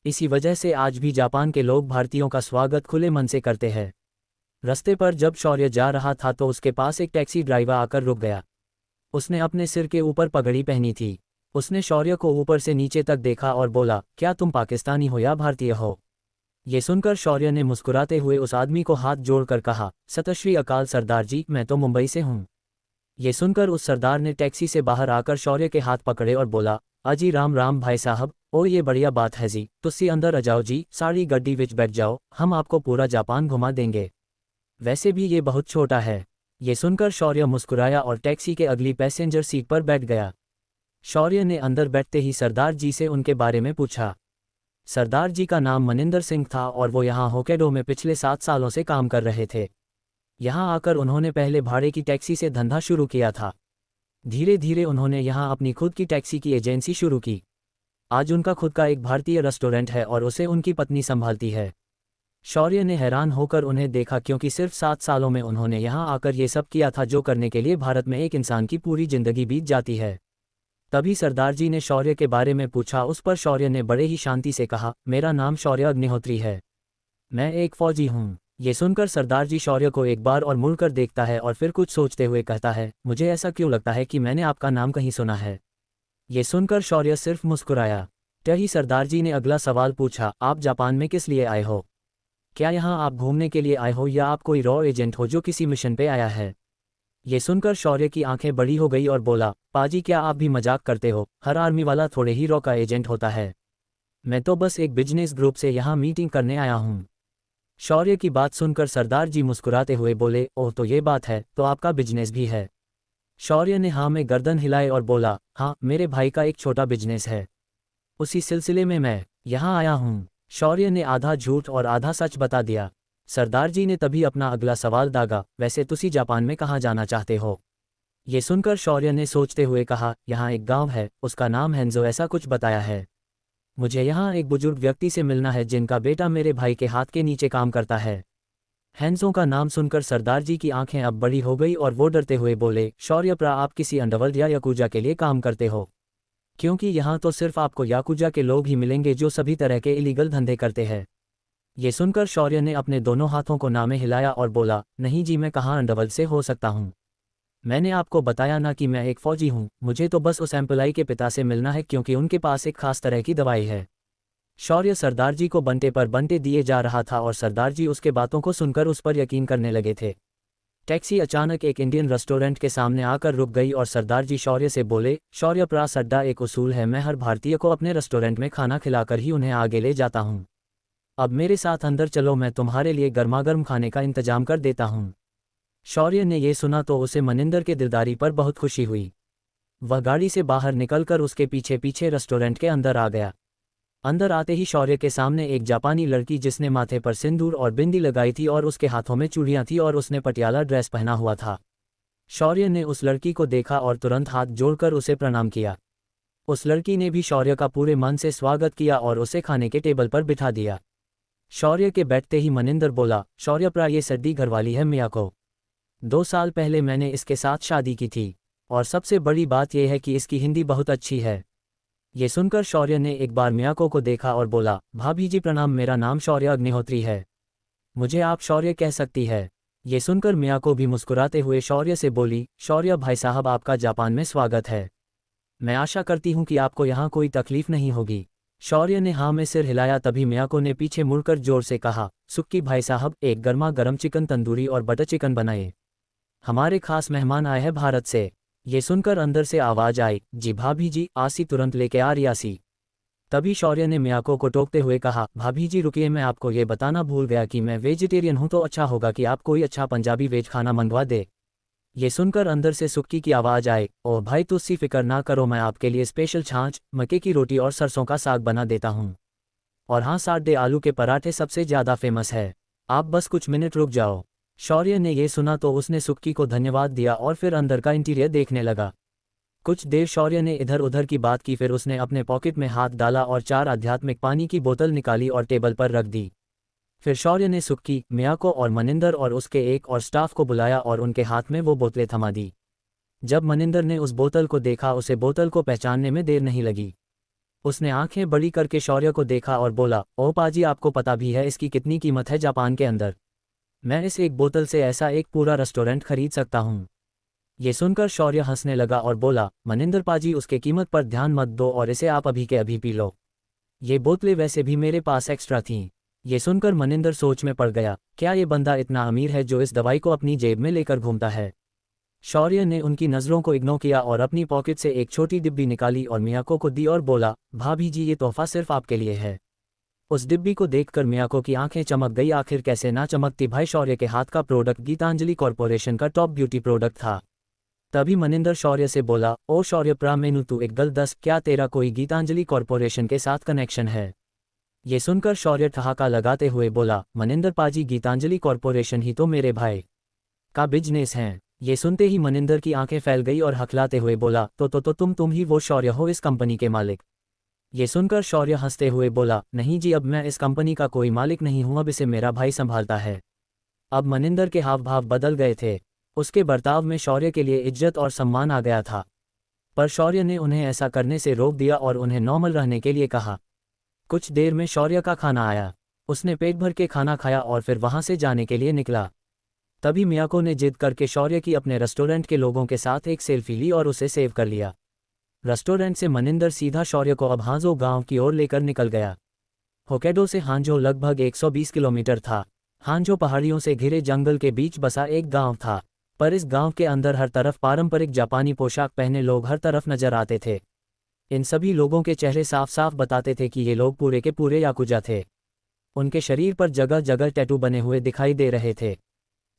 इसी वजह से आज भी जापान के लोग भारतीयों का स्वागत खुले मन से करते हैं। रास्ते पर जब शौर्य जा रहा था तो उसके पास एक टैक्सी ड्राइवर आकर रुक गया। उसने अपने सिर के ऊपर पगड़ी पहनी थी। उसने शौर्य को ऊपर से नीचे तक देखा और बोला, क्या तुम पाकिस्तानी हो या भारतीय हो? ये सुनकर शौर्य ने मुस्कुराते हुए उस आदमी को हाथ जोड़कर कहा, सत श्री अकाल सरदार जी, मैं तो मुंबई से हूँ। ये सुनकर उस सरदार ने टैक्सी से बाहर आकर शौर्य के हाथ पकड़े और बोला, अजी राम राम भाई साहब, ओ ये बढ़िया बात है जी, तुसी अंदर आ जाओ जी, सारी गड्डी विच बैठ जाओ, हम आपको पूरा जापान घुमा देंगे। वैसे भी ये बहुत छोटा है। ये सुनकर शौर्य मुस्कुराया और टैक्सी के अगली पैसेंजर सीट पर बैठ गया। शौर्य ने अंदर बैठते ही सरदार जी से उनके बारे में पूछा। सरदार जी का नाम मनिंदर सिंह था और वो यहाँ होकैडो में पिछले 7 सालों से काम कर रहे थे। यहाँ आकर उन्होंने पहले भाड़े की टैक्सी से धंधा शुरू किया था। धीरे धीरे उन्होंने यहाँ अपनी खुद की टैक्सी की एजेंसी शुरू की। आज उनका खुद का एक भारतीय रेस्टोरेंट है और उसे उनकी पत्नी संभालती है। शौर्य ने हैरान होकर उन्हें देखा, क्योंकि सिर्फ 7 सालों में उन्होंने यहाँ आकर ये सब किया था जो करने के लिए भारत में एक इंसान की पूरी जिंदगी बीत जाती है। तभी सरदार जी ने शौर्य के बारे में पूछा। उस पर शौर्य ने बड़े ही शांति से कहा, मेरा नाम शौर्य अग्निहोत्री है, मैं एक फौजी हूँ। ये सुनकर सरदार जी शौर्य को एक बार और मुड़कर देखता है और फिर कुछ सोचते हुए कहता है, मुझे ऐसा क्यों लगता है कि मैंने आपका नाम कहीं सुना है। ये सुनकर शौर्य सिर्फ मुस्कुराया। तभी सरदार जी ने अगला सवाल पूछा, आप जापान में किस लिए आए हो? क्या यहाँ आप घूमने के लिए आए हो या आप कोई रॉ एजेंट हो जो किसी मिशन पे आया है? ये सुनकर शौर्य की आंखें बड़ी हो गई और बोला, पाजी क्या आप भी मजाक करते हो? हर आर्मी वाला थोड़े ही रॉ का एजेंट होता है। मैं तो बस एक बिजनेस ग्रुप से यहाँ मीटिंग करने आया हूँ। शौर्य की बात सुनकर सरदार जी मुस्कुराते हुए बोले, ओह तो ये बात है, तो आपका बिजनेस भी है? शौर्य ने हाँ में गर्दन हिलाए और बोला, हाँ मेरे भाई का एक छोटा बिजनेस है, उसी सिलसिले में मैं यहाँ आया हूँ। शौर्य ने आधा झूठ और आधा सच बता दिया। सरदार जी ने तभी अपना अगला सवाल दागा, वैसे तुसी जापान में कहाँ जाना चाहते हो? ये सुनकर शौर्य ने सोचते हुए कहा, यहाँ एक गांव है, उसका नाम हेंजो, ऐसा कुछ बताया है। मुझे यहाँ एक बुजुर्ग व्यक्ति से मिलना है जिनका बेटा मेरे भाई के हाथ के नीचे काम करता है। हेंजो का नाम सुनकर सरदार जी की आंखें अब बड़ी हो गई और वो डरते हुए बोले, शौर्य प्रा आप किसी अंडरवर्ल्ड या याकुजा के लिए काम करते हो? क्योंकि यहाँ तो सिर्फ आपको याकुजा के लोग ही मिलेंगे जो सभी तरह के इलीगल धंधे करते हैं। ये सुनकर शौर्य ने अपने दोनों हाथों को नामे हिलाया और बोला, नहीं जी, मैं कहाँ अंडरवर्ल्ड से हो सकता हूँ। मैंने आपको बताया ना कि मैं एक फौजी हूँ, मुझे तो बस उस एम्प्लॉई के पिता से मिलना है क्योंकि उनके पास एक खास तरह की दवाई है। शौर्य सरदार जी को बंटे पर बंटे दिए जा रहा था और सरदार जी उसके बातों को सुनकर उस पर यकीन करने लगे थे। टैक्सी अचानक एक इंडियन रेस्टोरेंट के सामने आकर रुक गई और सरदार जी शौर्य से बोले, शौर्य प्रास अड्डा एक उसूल है, मैं हर भारतीय को अपने रेस्टोरेंट में खाना खिलाकर ही उन्हें आगे ले जाता हूँ। अब मेरे साथ अंदर चलो, मैं तुम्हारे लिए गर्मागर्म खाने का इंतजाम कर देता हूँ। शौर्य ने ये सुना तो उसे मनिंदर के दिलदारी पर बहुत खुशी हुई। वह गाड़ी से बाहर निकलकर उसके पीछे पीछे रेस्टोरेंट के अंदर आ गया। अंदर आते ही शौर्य के सामने एक जापानी लड़की जिसने माथे पर सिंदूर और बिंदी लगाई थी और उसके हाथों में चूड़ियां थी और उसने पटियाला ड्रेस पहना हुआ था। शौर्य ने उस लड़की को देखा और तुरंत हाथ जोड़कर उसे प्रणाम किया। उस लड़की ने भी शौर्य का पूरे मन से स्वागत किया और उसे खाने के टेबल पर बिठा दिया। शौर्य के बैठते ही मनिंदर बोला, शौर्य प्रा ये सड्डी घरवाली है मियाको। 2 साल पहले मैंने इसके साथ शादी की थी और सबसे बड़ी बात यह है कि इसकी हिंदी बहुत अच्छी है। ये सुनकर शौर्य ने एक बार मियाको को देखा और बोला, भाभी जी प्रणाम, मेरा नाम शौर्य अग्निहोत्री है, मुझे आप शौर्य कह सकती है। ये सुनकर मियाको भी मुस्कुराते हुए शौर्य से बोली, शौर्य भाई साहब आपका जापान में स्वागत है, मैं आशा करती हूँ कि आपको यहाँ कोई तकलीफ नहीं होगी। शौर्य ने हाँ में सिर हिलाया। तभी मियाको ने पीछे मुड़कर जोर से कहा, सुक्की भाई साहब एक गर्मा गर्म चिकन तंदूरी और बटर चिकन बनाए, हमारे खास मेहमान आए हैं भारत से। ये सुनकर अंदर से आवाज आई, जी भाभी जी आसी तुरंत लेके आ रही आसी। तभी शौर्य ने मियाको को टोकते हुए कहा, भाभी जी रुकिए, मैं आपको ये बताना भूल गया कि मैं वेजिटेरियन हूं, तो अच्छा होगा कि आप कोई अच्छा पंजाबी वेज खाना मंगवा दे। ये सुनकर अंदर से सुक्की की आवाज आई, ओह भाई तुस्सी फिक्र ना करो, मैं आपके लिए स्पेशल छाछ, मक्के की रोटी और सरसों का साग बना देता हूँ। और हाँ, साढ़े आलू के पराठे सबसे ज़्यादा फेमस है, आप बस कुछ मिनट रुक जाओ। शौर्य ने ये सुना तो उसने सुक्की को धन्यवाद दिया और फिर अंदर का इंटीरियर देखने लगा। कुछ देर शौर्य ने इधर उधर की बात की, फिर उसने अपने पॉकेट में हाथ डाला और 4 आध्यात्मिक पानी की बोतल निकाली और टेबल पर रख दी। फिर शौर्य ने सुक्की, मियाको और मनिंदर और उसके एक और स्टाफ को बुलाया और उनके हाथ में वो बोतलें थमा दी। जब मनिंदर ने उस बोतल को देखा, उसे बोतल को पहचानने में देर नहीं लगी। उसने आंखें बड़ी करके शौर्य को देखा और बोला, ओ पाजी आपको पता भी है इसकी कितनी कीमत है जापान के अंदर? मैं इस एक बोतल से ऐसा एक पूरा रेस्टोरेंट खरीद सकता हूँ। ये सुनकर शौर्य हंसने लगा और बोला, मनिंदर पाजी उसके कीमत पर ध्यान मत दो और इसे आप अभी के अभी पी लो, ये बोतलें वैसे भी मेरे पास एक्स्ट्रा थीं। ये सुनकर मनिंदर सोच में पड़ गया, क्या ये बंदा इतना अमीर है जो इस दवाई को अपनी जेब में लेकर घूमता है? शौर्य ने उनकी नज़रों को इग्नोर किया और अपनी पॉकेट से एक छोटी डिब्बी निकाली और मियाको को दी और बोला, भाभी जी ये तोहफा सिर्फ आपके लिए है। उस डिब्बी को देखकर मियाको की आंखें चमक गई, आखिर कैसे ना चमकती भाई, शौर्य के हाथ का प्रोडक्ट गीतांजलि कॉरपोरेशन का टॉप ब्यूटी प्रोडक्ट था। तभी मनिंदर शौर्य से बोला, ओ शौर्य प्रा मेनू तू एक गल दस, क्या तेरा कोई गीतांजलि कॉरपोरेशन के साथ कनेक्शन है? ये सुनकर शौर्य ठहाका लगाते हुए बोला, मनिंदर पाजी गीतांजलि कॉरपोरेशन ही तो मेरे भाई का बिजनेस है। ये सुनते ही मनिंदर की आंखें फैल गई और हकलाते हुए बोला, तो तुम ही वो शौर्य हो इस कंपनी के मालिक? ये सुनकर शौर्य हंसते हुए बोला, नहीं जी, अब मैं इस कंपनी का कोई मालिक नहीं हूं, अब इसे मेरा भाई संभालता है। अब मनिंदर के हाव भाव बदल गए थे, उसके बर्ताव में शौर्य के लिए इज्जत और सम्मान आ गया था। पर शौर्य ने उन्हें ऐसा करने से रोक दिया और उन्हें नॉर्मल रहने के लिए कहा। कुछ देर में शौर्य का खाना आया, उसने पेट भर के खाना खाया और फिर वहां से जाने के लिए निकला। तभी मियाको ने जिद करके शौर्य की अपने रेस्टोरेंट के लोगों के साथ एक सेल्फी ली और उसे सेव कर लिया। रेस्टोरेंट से मनिंदर सीधा शौर्य को अब हांजो गांव की ओर लेकर निकल गया। होक्काइडो से हांजो लगभग 120 किलोमीटर था। हांजो पहाड़ियों से घिरे जंगल के बीच बसा एक गांव था, पर इस गांव के अंदर हर तरफ पारंपरिक जापानी पोशाक पहने लोग हर तरफ नजर आते थे। इन सभी लोगों के चेहरे साफ साफ बताते थे कि ये लोग पूरे के पूरे याकुजा थे। उनके शरीर पर जगह जगह टैटू बने हुए दिखाई दे रहे थे।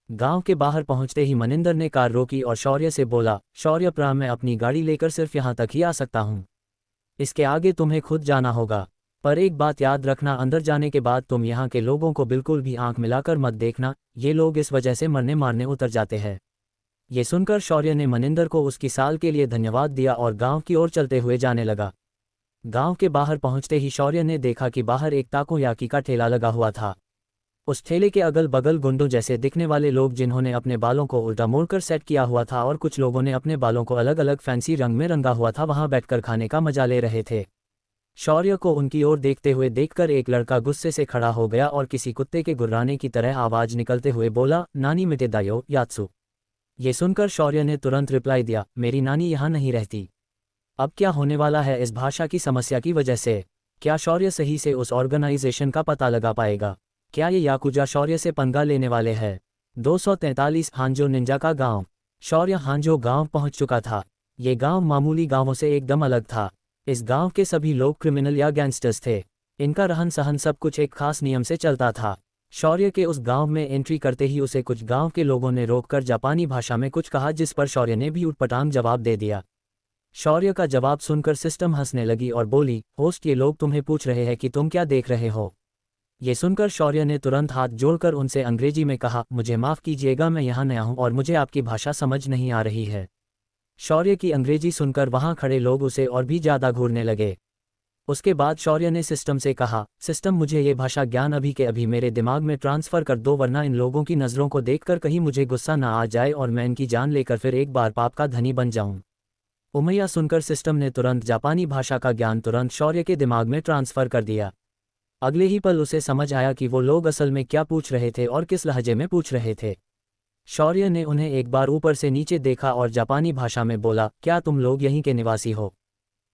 गांव के बाहर पहुंचते ही मनिंदर ने कार रोकी और शौर्य से बोला, शौर्य प्रा मैं अपनी गाड़ी लेकर सिर्फ यहां तक ही आ सकता हूं, इसके आगे तुम्हें खुद जाना होगा। पर एक बात याद रखना, अंदर जाने के बाद तुम यहाँ के लोगों को बिल्कुल भी आंख मिलाकर मत देखना, ये लोग इस वजह से मरने मारने उतर जाते हैं। ये सुनकर शौर्य ने मनिंदर को उसकी साल के लिए धन्यवाद दिया और गांव की ओर चलते हुए जाने लगा। गांव के बाहर पहुंचते ही शौर्य ने देखा कि बाहर एक ताकोयाकी का ठेला लगा हुआ था। उस ठेले के अगल बगल गुंडों जैसे दिखने वाले लोग, जिन्होंने अपने बालों को उल्टा मोड़कर सेट किया हुआ था और कुछ लोगों ने अपने बालों को अलग अलग फैंसी रंग में रंगा हुआ था, वहां बैठकर खाने का मजा ले रहे थे। शौर्य को उनकी ओर देखते हुए देखकर एक लड़का गुस्से से खड़ा हो गया और किसी कुत्ते के गुर्राने की तरह आवाज निकलते हुए बोला, नानी मिटे दायो यात्सु। ये सुनकर शौर्य ने तुरंत रिप्लाई दिया, मेरी नानी यहाँ नहीं रहती। अब क्या होने वाला है इस भाषा की समस्या की वजह से? क्या शौर्य सही से उस ऑर्गेनाइजेशन का पता लगा पाएगा? क्या ये याकुजा शौर्य से पंगा लेने वाले हैं? 243 हांजो निंजा का गांव। शौर्य हांजो गांव पहुंच चुका था। ये गांव मामूली गांवों से एकदम अलग था। इस गांव के सभी लोग क्रिमिनल या गैंगस्टर्स थे। इनका रहन सहन सब कुछ एक खास नियम से चलता था। शौर्य के उस गांव में एंट्री करते ही उसे कुछ गांव के लोगों ने रोककर जापानी भाषा में कुछ कहा, जिस पर शौर्य ने भी उटपटांग जवाब दे दिया। शौर्य का जवाब सुनकर सिस्टम हंसने लगी और बोली, होस्ट, ये लोग तुम्हें पूछ रहे हैं कि तुम क्या देख रहे हो। ये सुनकर शौर्य ने तुरंत हाथ जोड़कर उनसे अंग्रेजी में कहा, मुझे माफ़ कीजिएगा, मैं यहाँ नया हूँ और मुझे आपकी भाषा समझ नहीं आ रही है। शौर्य की अंग्रेजी सुनकर वहाँ खड़े लोग उसे और भी ज़्यादा घूरने लगे। उसके बाद शौर्य ने सिस्टम से कहा, सिस्टम, मुझे ये भाषा ज्ञान अभी के अभी मेरे दिमाग में ट्रांसफ़र कर दो, वरना इन लोगों की नज़रों को देखकर कहीं मुझे गुस्सा ना आ जाए और मैं इनकी जान लेकर फिर एक बार पाप का धनी बन जाऊं। उमैया सुनकर सिस्टम ने तुरंत जापानी भाषा का ज्ञान तुरंत शौर्य के दिमाग में ट्रांसफ़र कर दिया। अगले ही पल उसे समझ आया कि वो लोग असल में क्या पूछ रहे थे और किस लहजे में पूछ रहे थे। शौर्य ने उन्हें एक बार ऊपर से नीचे देखा और जापानी भाषा में बोला, क्या तुम लोग यहीं के निवासी हो?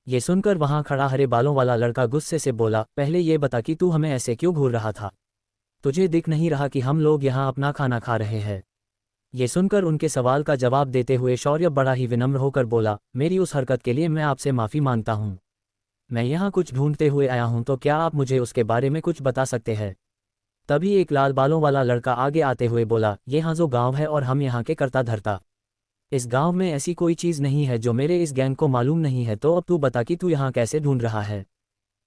ये सुनकर वहां खड़ा हरे बालों वाला लड़का गुस्से से बोला, पहले ये बता कि तू हमें ऐसे क्यों घूर रहा था? तुझे दिख नहीं रहा कि हम लोग यहाँ अपना खाना खा रहे हैं? ये सुनकर उनके सवाल का जवाब देते हुए शौर्य बड़ा ही विनम्र होकर बोला, मेरी उस हरकत के लिए मैं आपसे माफ़ी मांगता हूँ। मैं यहाँ कुछ ढूंढते हुए आया हूँ, तो क्या आप मुझे उसके बारे में कुछ बता सकते हैं? तभी एक लाल बालों वाला लड़का आगे आते हुए बोला, ये हांजो गांव है और हम यहाँ के कर्ता धर्ता। इस गांव में ऐसी कोई चीज़ नहीं है जो मेरे इस गैंग को मालूम नहीं है, तो अब तू बता कि तू यहाँ कैसे ढूंढ रहा है।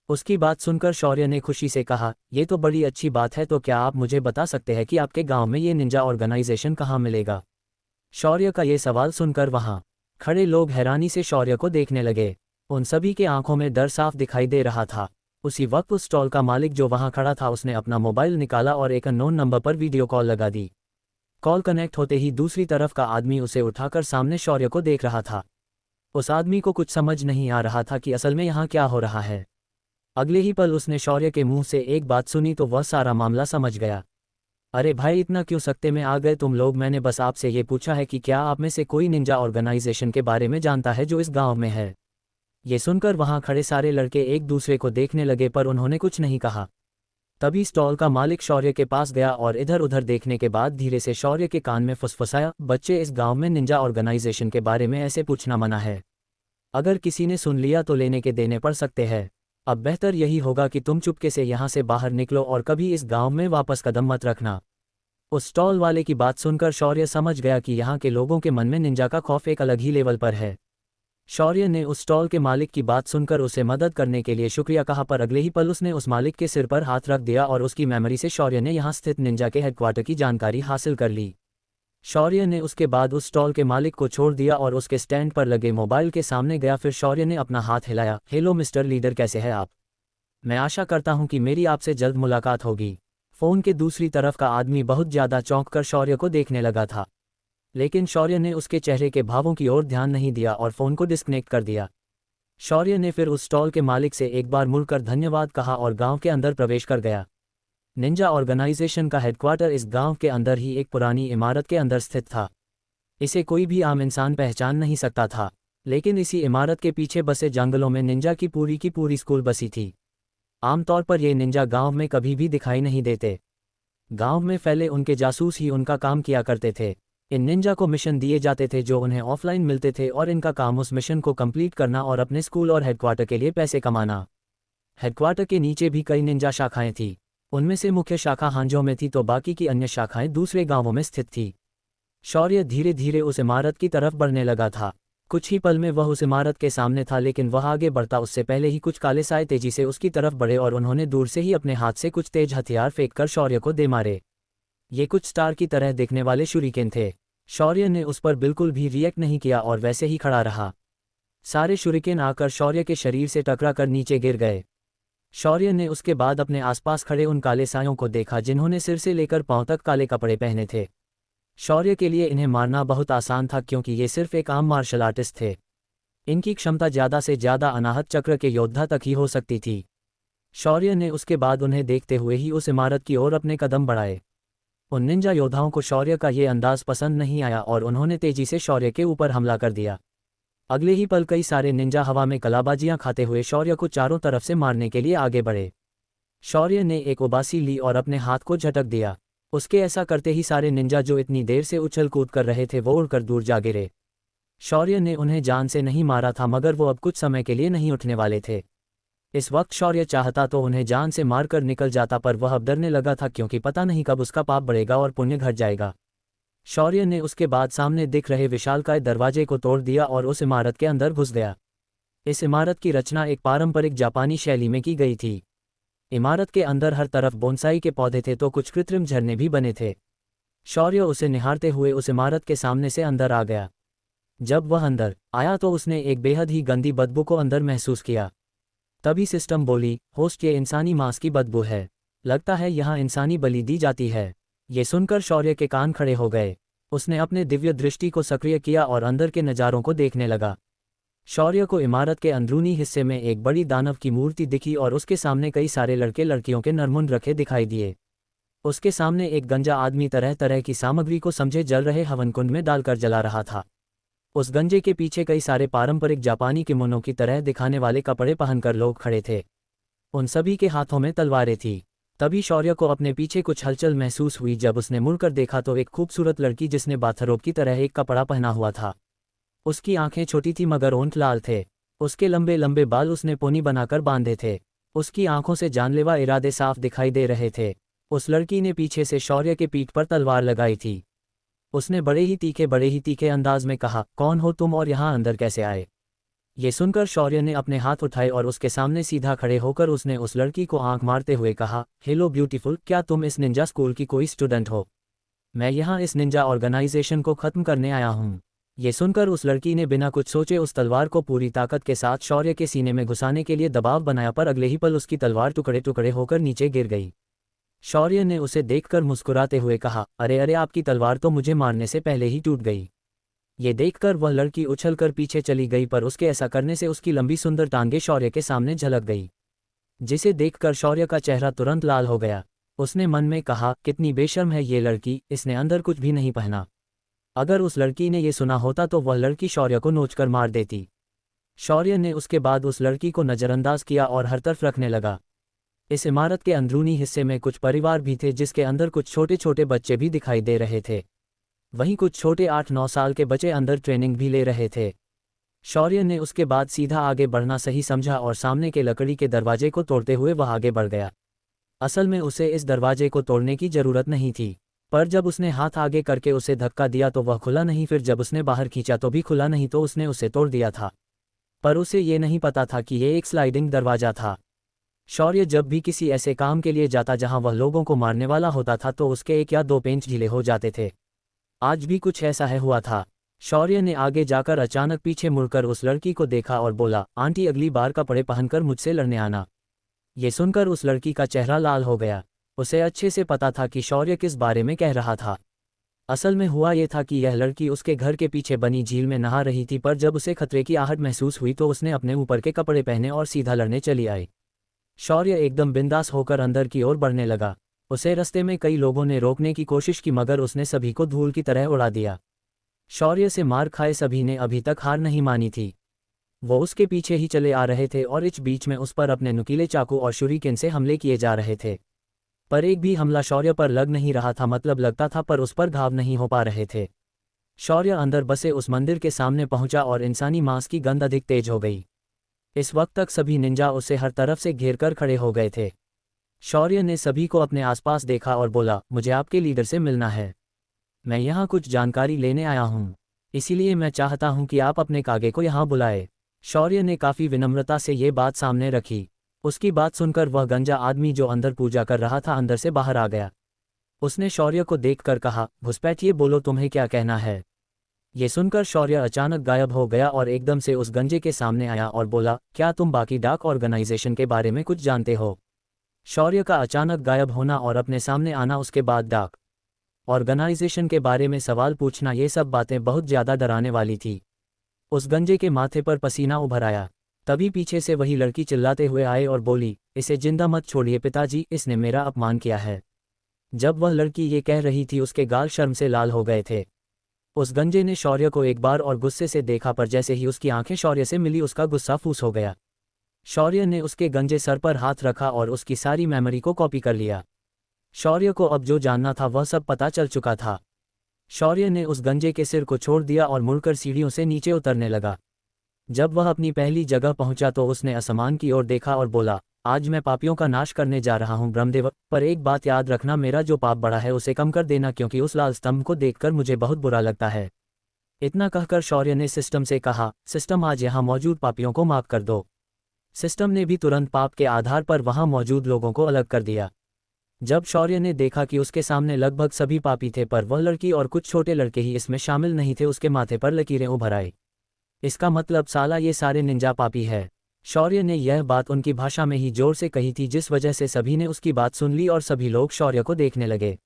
उसकी बात सुनकर शौर्य ने खुशी से कहा, ये तो बड़ी अच्छी बात है, तो क्या आप मुझे बता सकते हैं कि आपके गांव में ये निंजा ऑर्गेनाइजेशन कहाँ मिलेगा? शौर्य का ये सवाल सुनकर वहाँ खड़े लोग हैरानी से शौर्य को देखने लगे। उन सभी के आंखों में डर साफ दिखाई दे रहा था। उसी वक्त उस स्टॉल का मालिक जो वहाँ खड़ा था, उसने अपना मोबाइल निकाला और एक अननोन नंबर पर वीडियो कॉल लगा दी। कॉल कनेक्ट होते ही दूसरी तरफ का आदमी उसे उठाकर सामने शौर्य को देख रहा था। उस आदमी को कुछ समझ नहीं आ रहा था कि असल में यहाँ क्या हो रहा है। अगले ही पल उसने शौर्य के मुंह से एक बात सुनी तो वह सारा मामला समझ गया। अरे भाई, इतना क्यों सकते में आ गए तुम लोग? मैंने बस आपसे ये पूछा है कि क्या आप में से कोई निंजा ऑर्गेनाइजेशन के बारे में जानता है जो इस गांव में है? ये सुनकर वहां खड़े सारे लड़के एक दूसरे को देखने लगे, पर उन्होंने कुछ नहीं कहा। तभी स्टॉल का मालिक शौर्य के पास गया और इधर उधर देखने के बाद धीरे से शौर्य के कान में फुसफुसाया, बच्चे, इस गांव में निंजा ऑर्गेनाइजेशन के बारे में ऐसे पूछना मना है। अगर किसी ने सुन लिया तो लेने के देने पड़ सकते हैं। अब बेहतर यही होगा कि तुम चुपके से यहाँ से बाहर निकलो और कभी इस गांव में वापस कदम मत रखना। उस स्टॉल वाले की बात सुनकर शौर्य समझ गया कि यहाँ के लोगों के मन में निंजा का खौफ एक अलग ही लेवल पर है। शौर्य ने उस स्टॉल के मालिक की बात सुनकर उसे मदद करने के लिए शुक्रिया कहा, पर अगले ही पल उसने उस मालिक के सिर पर हाथ रख दिया और उसकी मेमोरी से शौर्य ने यहाँ स्थित निंजा के हेडक्वार्टर की जानकारी हासिल कर ली। शौर्य ने उसके बाद उस स्टॉल के मालिक को छोड़ दिया और उसके स्टैंड पर लगे मोबाइल के सामने गया। फिर शौर्य ने अपना हाथ हिलाया, हेलो मिस्टर लीडर, कैसे हैं आप? मैं आशा करता हूं कि मेरी आपसे जल्द मुलाकात होगी। फ़ोन के दूसरी तरफ का आदमी बहुत ज़्यादा चौंक कर शौर्य को देखने लगा था, लेकिन शौर्य ने उसके चेहरे के भावों की ओर ध्यान नहीं दिया और फ़ोन को डिस्कनेक्ट कर दिया। शौर्य ने फिर उस स्टॉल के मालिक से एक बार मुड़कर धन्यवाद कहा और गांव के अंदर प्रवेश कर गया। निंजा ऑर्गेनाइजेशन का हेडक्वार्टर इस गांव के अंदर ही एक पुरानी इमारत के अंदर स्थित था। इसे कोई भी आम इंसान पहचान नहीं सकता था, लेकिन इसी इमारत के पीछे बसे जंगलों में निंजा की पूरी स्कूल बसी थी। आमतौर पर ये निंजा गांव में कभी भी दिखाई नहीं देते। गांव में फैले उनके जासूस ही उनका काम किया करते थे। इन निंजा को मिशन दिए जाते थे जो उन्हें ऑफलाइन मिलते थे और इनका काम उस मिशन को कंप्लीट करना और अपने स्कूल और हेडक्वार्टर के लिए पैसे कमाना। हेडक्वार्टर के नीचे भी कई निंजा शाखाएं थीं। उनमें से मुख्य शाखा हांजो में थी तो बाकी की अन्य शाखाएं दूसरे गांवों में स्थित थी। शौर्य धीरे धीरे उस इमारत की तरफ बढ़ने लगा था। कुछ ही पल में वह उस इमारत के सामने था, लेकिन वह आगे बढ़ता उससे पहले ही कुछ काले साए तेजी से उसकी तरफ बढ़े और उन्होंने दूर से ही अपने हाथ से कुछ तेज हथियार फेंककर शौर्य को दे मारे। ये कुछ स्टार की तरह दिखने वाले शुरिकेन थे। शौर्य ने उस पर बिल्कुल भी रिएक्ट नहीं किया और वैसे ही खड़ा रहा। सारे शुरिकेन आकर शौर्य के शरीर से टकरा कर नीचे गिर गए। शौर्य ने उसके बाद अपने आसपास खड़े उन काले सायों को देखा जिन्होंने सिर से लेकर पांव तक काले कपड़े पहने थे। शौर्य के लिए इन्हें मारना बहुत आसान था क्योंकि ये सिर्फ एक आम मार्शल आर्टिस्ट थे। इनकी क्षमता ज़्यादा से ज़्यादा अनाहत चक्र के योद्धा तक ही हो सकती थी। शौर्य ने उसके बाद उन्हें देखते हुए ही उस इमारत की ओर अपने कदम बढ़ाए। उन निंजा योद्धाओं को शौर्य का ये अंदाज पसंद नहीं आया और उन्होंने तेजी से शौर्य के ऊपर हमला कर दिया। अगले ही पल कई सारे निंजा हवा में कलाबाजियां खाते हुए शौर्य को चारों तरफ से मारने के लिए आगे बढ़े। शौर्य ने एक उबासी ली और अपने हाथ को झटक दिया। उसके ऐसा करते ही सारे निंजा जो इतनी देर से उछल कूद कर रहे थे वो उड़कर दूर जा गिरे। शौर्य ने उन्हें जान से नहीं मारा था, मगर वो अब कुछ समय के लिए नहीं उठने वाले थे। इस वक्त शौर्य चाहता तो उन्हें जान से मारकर निकल जाता, पर वह अब डरने लगा था क्योंकि पता नहीं कब उसका पाप बढ़ेगा और पुण्य घट जाएगा। शौर्य ने उसके बाद सामने दिख रहे विशालकाय दरवाजे को तोड़ दिया और उस इमारत के अंदर घुस गया। इस इमारत की रचना एक पारंपरिक जापानी शैली में की गई थी। इमारत के अंदर हर तरफ बोनसाई के पौधे थे तो कुछ कृत्रिम झरने भी बने थे। शौर्य उसे निहारते हुए उस इमारत के सामने से अंदर आ गया। जब वह अंदर आया तो उसने एक बेहद ही गंदी बदबू को अंदर महसूस किया। तभी सिस्टम बोली, होस्ट, ये इंसानी मांस की बदबू है। लगता है यहाँ इंसानी बलि दी जाती है। ये सुनकर शौर्य के कान खड़े हो गए। उसने अपने दिव्य दृष्टि को सक्रिय किया और अंदर के नज़ारों को देखने लगा। शौर्य को इमारत के अंदरूनी हिस्से में एक बड़ी दानव की मूर्ति दिखी और उसके सामने कई सारे लड़के लड़कियों के नरमुंड रखे दिखाई दिए। उसके सामने एक गंजा आदमी तरह तरह की सामग्री को समझे जल रहे हवनकुंड में डालकर जला रहा था। उस गंजे के पीछे कई सारे पारंपरिक जापानी किमोनो की तरह दिखाने वाले कपड़े पहनकर लोग खड़े थे। उन सभी के हाथों में तलवारें थीं। तभी शौर्य को अपने पीछे कुछ हलचल महसूस हुई। जब उसने मुड़कर देखा तो एक खूबसूरत लड़की जिसने बाथरोब की तरह एक कपड़ा पहना हुआ था। उसकी आंखें छोटी थी मगर होंठ लाल थे। उसके लंबे लंबे बाल उसने पोनी बनाकर बांधे थे। उसकी आंखों से जानलेवा इरादे साफ दिखाई दे रहे थे। उस लड़की ने पीछे से शौर्य के पीठ पर तलवार लगाई थी। उसने बड़े ही तीखे अंदाज में कहा, कौन हो तुम और यहाँ अंदर कैसे आए? ये सुनकर शौर्य ने अपने हाथ उठाए और उसके सामने सीधा खड़े होकर उसने उस लड़की को आंख मारते हुए कहा, हेलो ब्यूटीफुल, क्या तुम इस निंजा स्कूल की कोई स्टूडेंट हो? मैं यहाँ इस निंजा ऑर्गेनाइजेशन को ख़त्म करने आया हूँ। ये सुनकर उस लड़की ने बिना कुछ सोचे उस तलवार को पूरी ताकत के साथ शौर्य के सीने में घुसाने के लिए दबाव बनाया, पर अगले ही पल उसकी तलवार टुकड़े टुकड़े होकर नीचे गिर गई। शौर्य ने उसे देखकर मुस्कुराते हुए कहा, अरे अरे, आपकी तलवार तो मुझे मारने से पहले ही टूट गई। ये देखकर वह लड़की उछलकर पीछे चली गई, पर उसके ऐसा करने से उसकी लंबी सुंदर टांगें शौर्य के सामने झलक गई, जिसे देखकर शौर्य का चेहरा तुरंत लाल हो गया। उसने मन में कहा, कितनी बेशर्म है ये लड़की, इसने अंदर कुछ भी नहीं पहना। अगर उस लड़की ने ये सुना होता तो वह लड़की शौर्य को नोचकर मार देती। शौर्य ने उसके बाद उस लड़की को नज़रअंदाज किया और हर तरफ रखने लगा। इस इमारत के अंदरूनी हिस्से में कुछ परिवार भी थे जिसके अंदर कुछ छोटे छोटे बच्चे भी दिखाई दे रहे थे। वहीं कुछ छोटे 8-9 साल के बच्चे अंदर ट्रेनिंग भी ले रहे थे। शौर्य ने उसके बाद सीधा आगे बढ़ना सही समझा और सामने के लकड़ी के दरवाजे को तोड़ते हुए वह आगे बढ़ गया। असल में उसे इस दरवाजे को तोड़ने की जरूरत नहीं थी, पर जब उसने हाथ आगे करके उसे धक्का दिया तो वह खुला नहीं, फिर जब उसने बाहर खींचा तो भी खुला नहीं, तो उसने उसे तोड़ दिया था। पर उसे ये नहीं पता था कि ये एक स्लाइडिंग दरवाजा था। शौर्य जब भी किसी ऐसे काम के लिए जाता जहां वह लोगों को मारने वाला होता था तो उसके 1 या 2 पेंच ढीले हो जाते थे। आज भी कुछ ऐसा है हुआ था। शौर्य ने आगे जाकर अचानक पीछे मुड़कर उस लड़की को देखा और बोला, आंटी, अगली बार कपड़े पहनकर मुझसे लड़ने आना। ये सुनकर उस लड़की का चेहरा लाल हो गया। उसे अच्छे से पता था कि शौर्य किस बारे में कह रहा था। असल में हुआ ये था कि यह लड़की उसके घर के पीछे बनी झील में नहा रही थी, पर जब उसे खतरे की आहट महसूस हुई तो उसने अपने ऊपर के कपड़े पहने और सीधा लड़ने चली आई। शौर्य एकदम बिंदास होकर अंदर की ओर बढ़ने लगा। उसे रास्ते में कई लोगों ने रोकने की कोशिश की मगर उसने सभी को धूल की तरह उड़ा दिया। शौर्य से मार खाए सभी ने अभी तक हार नहीं मानी थी। वो उसके पीछे ही चले आ रहे थे और इस बीच में उस पर अपने नुकीले चाकू और शूरिकेन से हमले किए जा रहे थे। पर एक भी हमला शौर्य पर लग नहीं रहा था, मतलब लगता था पर उस पर घाव नहीं हो पा रहे थे। शौर्य अंदर बसे उस मंदिर के सामने पहुंचा और इंसानी मांस की गंध अधिक तेज हो गई। इस वक्त तक सभी निंजा उसे हर तरफ से घेर कर खड़े हो गए थे। शौर्य ने सभी को अपने आसपास देखा और बोला, मुझे आपके लीडर से मिलना है। मैं यहाँ कुछ जानकारी लेने आया हूँ, इसीलिए मैं चाहता हूँ कि आप अपने कागे को यहाँ बुलाए। शौर्य ने काफ़ी विनम्रता से ये बात सामने रखी। उसकी बात सुनकर वह गंजा आदमी जो अंदर पूजा कर रहा था अंदर से बाहर आ गया। उसने शौर्य को देखकर कहा, घुसपैठिए, बोलो तुम्हें क्या कहना है। ये सुनकर शौर्य अचानक गायब हो गया और एकदम से उस गंजे के सामने आया और बोला, क्या तुम बाकी डार्क ऑर्गेनाइजेशन के बारे में कुछ जानते हो? शौर्य का अचानक गायब होना और अपने सामने आना, उसके बाद डार्क ऑर्गेनाइजेशन के बारे में सवाल पूछना, ये सब बातें बहुत ज़्यादा डराने वाली थी। उस गंजे के माथे पर पसीना उभर आया। तभी पीछे से वही लड़की चिल्लाते हुए आए और बोली, इसे जिंदा मत छोड़िए पिताजी, इसने मेरा अपमान किया है। जब वह लड़की ये कह रही थी उसके गाल शर्म से लाल हो गए थे। उस गंजे ने शौर्य को एक बार और गुस्से से देखा, पर जैसे ही उसकी आंखें शौर्य से मिली उसका गुस्सा फूस हो गया। शौर्य ने उसके गंजे सर पर हाथ रखा और उसकी सारी मेमोरी को कॉपी कर लिया। शौर्य को अब जो जानना था वह सब पता चल चुका था। शौर्य ने उस गंजे के सिर को छोड़ दिया और मुड़कर सीढ़ियों से नीचे उतरने लगा। जब वह अपनी पहली जगह पहुंचा तो उसने आसमान की ओर देखा और बोला, आज मैं पापियों का नाश करने जा रहा हूं ब्रह्मदेव, पर एक बात याद रखना, मेरा जो पाप बढ़ा है उसे कम कर देना, क्योंकि उस लाल स्तंभ को देखकर मुझे बहुत बुरा लगता है। इतना कहकर शौर्य ने सिस्टम से कहा, सिस्टम आज यहाँ मौजूद पापियों को माफ कर दो। सिस्टम ने भी तुरंत पाप के आधार पर वहां मौजूद लोगों को अलग कर दिया। जब शौर्य ने देखा कि उसके सामने लगभग सभी पापी थे, पर वह लड़की और कुछ छोटे लड़के ही इसमें शामिल नहीं थे, उसके माथे पर लकीरें उभर आई। इसका मतलब साला ये सारे निंजा पापी है। शौर्य ने यह बात उनकी भाषा में ही जोर से कही थी, जिस वजह से सभी ने उसकी बात सुन ली और सभी लोग शौर्य को देखने लगे।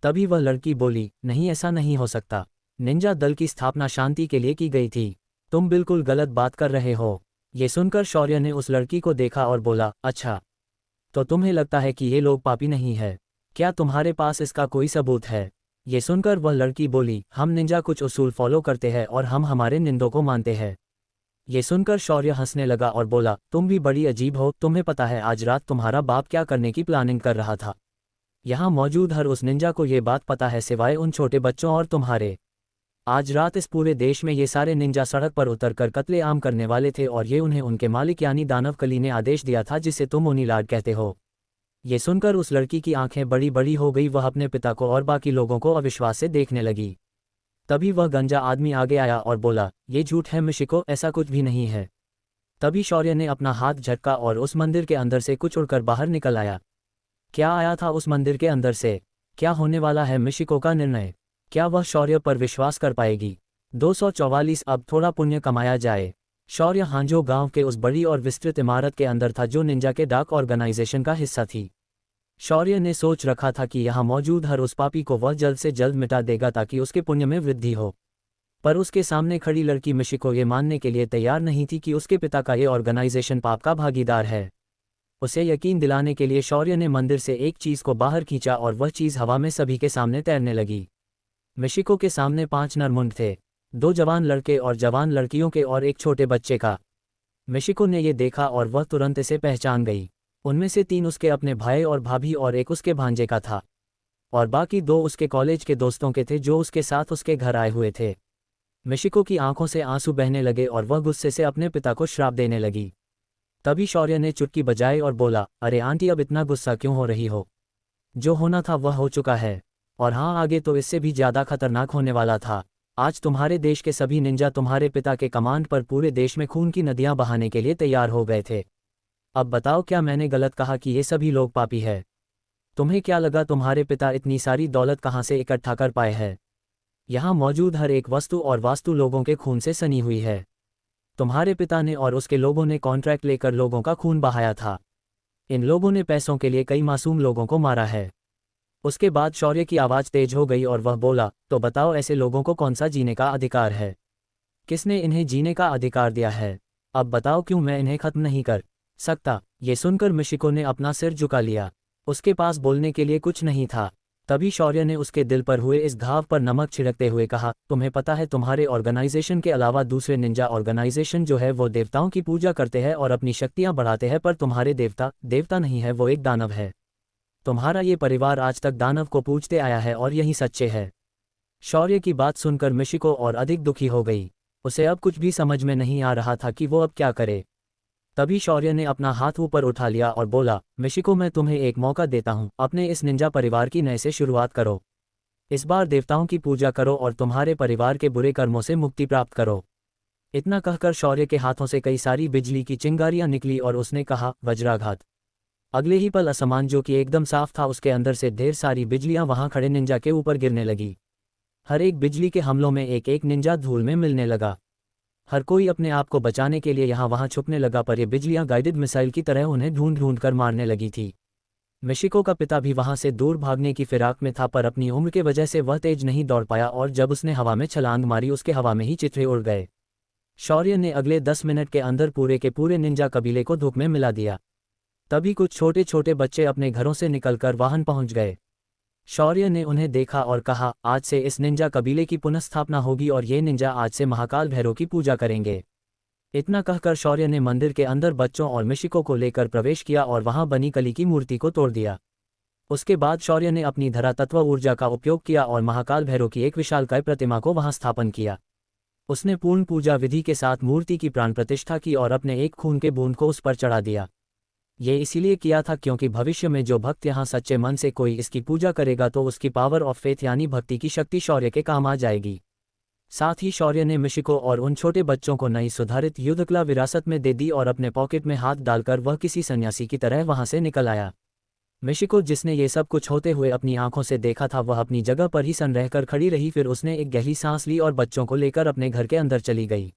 तभी वह लड़की बोली, नहीं, ऐसा नहीं हो सकता। निंजा दल की स्थापना शांति के लिए की गई थी। तुम बिल्कुल गलत बात कर रहे हो। ये सुनकर शौर्य ने उस लड़की को देखा और बोला, अच्छा, तो तुम्हें लगता है कि ये लोग पापी नहीं है? क्या तुम्हारे पास इसका कोई सबूत है? ये सुनकर वह लड़की बोली, हम निंजा कुछ उसूल फॉलो करते हैं और हम हमारे निंदों को मानते हैं। ये सुनकर शौर्य हंसने लगा और बोला, तुम भी बड़ी अजीब हो। तुम्हें पता है आज रात तुम्हारा बाप क्या करने की प्लानिंग कर रहा था? यहाँ मौजूद हर उस निंजा को ये बात पता है, सिवाय उन छोटे बच्चों और तुम्हारे। आज रात इस पूरे देश में ये सारे निंजा सड़क पर उतरकर कत्लेआम करने वाले थे, और ये उन्हें उनके मालिक यानी दानव कली ने आदेश दिया था, जिसे तुम ओनीलाड कहते हो। ये सुनकर उस लड़की की आंखें बड़ी बड़ी हो गई। वह अपने पिता को और बाकी लोगों को अविश्वास से देखने लगी। तभी वह गंजा आदमी आगे आया और बोला, ये झूठ है मिशिको, ऐसा कुछ भी नहीं है। तभी शौर्य ने अपना हाथ झटका और उस मंदिर के अंदर से कुछ उड़कर बाहर निकल आया। क्या आया था उस मंदिर के अंदर से? क्या होने वाला है मिशिको का निर्णय? क्या वह शौर्य पर विश्वास कर पाएगी? 244 अब थोड़ा पुण्य कमाया जाए। शौर्य हांजो गांव के उस बड़ी और विस्तृत इमारत के अंदर था जो निंजा के डाक ऑर्गेनाइजेशन का हिस्सा थी। शौर्य ने सोच रखा था कि यहाँ मौजूद हर उस पापी को वह जल्द से जल्द मिटा देगा ताकि उसके पुण्य में वृद्धि हो। पर उसके सामने खड़ी लड़की मिशिको ये मानने के लिए तैयार नहीं थी कि उसके पिता का ये ऑर्गेनाइजेशन पाप का भागीदार है। उसे यकीन दिलाने के लिए शौर्य ने मंदिर से एक चीज़ को बाहर खींचा और वह चीज़ हवा में सभी के सामने तैरने लगी। मिशिको के सामने 5 नरमुंड थे, 2 जवान लड़के और जवान लड़कियों के और एक छोटे बच्चे का। मिशिको ने ये देखा और वह तुरंत इसे पहचान गई। उनमें से 3 उसके अपने भाई और भाभी और एक उसके भांजे का था, और बाकी 2 उसके कॉलेज के दोस्तों के थे जो उसके साथ उसके घर आए हुए थे। मिशिको की आंखों से आंसू बहने लगे और वह गुस्से से अपने पिता को श्राप देने लगी। तभी शौर्य ने चुटकी बजाई और बोला, अरे आंटी, अब इतना गुस्सा क्यों हो रही हो? जो होना था वह हो चुका है, और हाँ, आगे तो इससे भी ज़्यादा खतरनाक होने वाला था। आज तुम्हारे देश के सभी निंजा तुम्हारे पिता के कमांड पर पूरे देश में खून की नदियाँ बहाने के लिए तैयार हो गए थे। अब बताओ, क्या मैंने गलत कहा कि ये सभी लोग पापी है? तुम्हें क्या लगा तुम्हारे पिता इतनी सारी दौलत कहाँ से इकट्ठा कर पाए हैं? यहाँ मौजूद हर एक वस्तु और वास्तु लोगों के खून से सनी हुई है। तुम्हारे पिता ने और उसके लोगों ने कॉन्ट्रैक्ट लेकर लोगों का खून बहाया था। इन लोगों ने पैसों के लिए कई मासूम लोगों को मारा है। उसके बाद शौर्य की आवाज़ तेज हो गई और वह बोला, तो बताओ, ऐसे लोगों को कौन सा जीने का अधिकार है? किसने इन्हें जीने का अधिकार दिया है? अब बताओ, क्यों मैं इन्हें खत्म नहीं कर सकता? ये सुनकर मिशिको ने अपना सिर झुका लिया। उसके पास बोलने के लिए कुछ नहीं था। तभी शौर्य ने उसके दिल पर हुए इस घाव पर नमक छिड़कते हुए कहा, तुम्हें पता है तुम्हारे ऑर्गेनाइजेशन के अलावा दूसरे निंजा ऑर्गेनाइजेशन जो है वो देवताओं की पूजा करते हैं और अपनी शक्तियां बढ़ाते हैं, पर तुम्हारे देवता देवता नहीं है, वो एक दानव है। तुम्हारा ये परिवार आज तक दानव को पूजते आया है और यही सच्चे है। शौर्य की बात सुनकर मिशिको और अधिक दुखी हो गई। उसे अब कुछ भी समझ में नहीं आ रहा था कि वो अब क्या करे। तभी शौर्य ने अपना हाथ ऊपर उठा लिया और बोला, मिशिको, मैं तुम्हें एक मौका देता हूँ, अपने इस निंजा परिवार की नए से शुरुआत करो। इस बार देवताओं की पूजा करो और तुम्हारे परिवार के बुरे कर्मों से मुक्ति प्राप्त करो। इतना कहकर शौर्य के हाथों से कई सारी बिजली की चिंगारियां निकली और उसने कहा, वज्राघात। अगले ही पल आसमान, जो कि एकदम साफ था, उसके अंदर से ढेर सारी बिजलियां वहां खड़े निंजा के ऊपर गिरने लगी। हर एक बिजली के हमलों में एक एक निंजा धूल में मिलने लगा। हर कोई अपने आप को बचाने के लिए यहाँ वहाँ छुपने लगा, पर ये बिजलियाँ गाइडेड मिसाइल की तरह उन्हें ढूंढ ढूंढ कर मारने लगी थी। मिशिको का पिता भी वहाँ से दूर भागने की फिराक में था, पर अपनी उम्र के वजह से वह तेज नहीं दौड़ पाया और जब उसने हवा में छलांग मारी उसके हवा में ही चित्रे उड़ गए। शौर्य ने अगले 10 मिनट के अंदर पूरे के पूरे निंजा कबीले को धूप में मिला दिया। तभी कुछ छोटे छोटे बच्चे अपने घरों से निकलकर वाहन पहुंच गए। शौर्य ने उन्हें देखा और कहा, आज से इस निंजा कबीले की पुनर्स्थापना होगी और ये निंजा आज से महाकाल भैरव की पूजा करेंगे। इतना कहकर शौर्य ने मंदिर के अंदर बच्चों और मिशिको को लेकर प्रवेश किया और वहां बनी कली की मूर्ति को तोड़ दिया। उसके बाद शौर्य ने अपनी धरातत्व ऊर्जा का उपयोग किया और महाकाल भैरव की एक विशालकाय प्रतिमा को वहां स्थापन किया। उसने पूर्ण पूजा विधि के साथ मूर्ति की प्राण प्रतिष्ठा की और अपने एक खून के बूंद को उस पर चढ़ा दिया। ये इसीलिए किया था क्योंकि भविष्य में जो भक्त यहाँ सच्चे मन से कोई इसकी पूजा करेगा तो उसकी पावर ऑफ फेथ यानी भक्ति की शक्ति शौर्य के काम आ जाएगी। साथ ही शौर्य ने मिशिको और उन छोटे बच्चों को नई सुधारित युद्धकला विरासत में दे दी और अपने पॉकेट में हाथ डालकर वह किसी सन्यासी की तरह वहां से निकल आया। मिशिको, जिसने ये सब कुछ होते हुए अपनी आंखों से देखा था, वह अपनी जगह पर ही सन रहकर खड़ी रही। फिर उसने एक गहरी सांस ली और बच्चों को लेकर अपने घर के अंदर चली गई।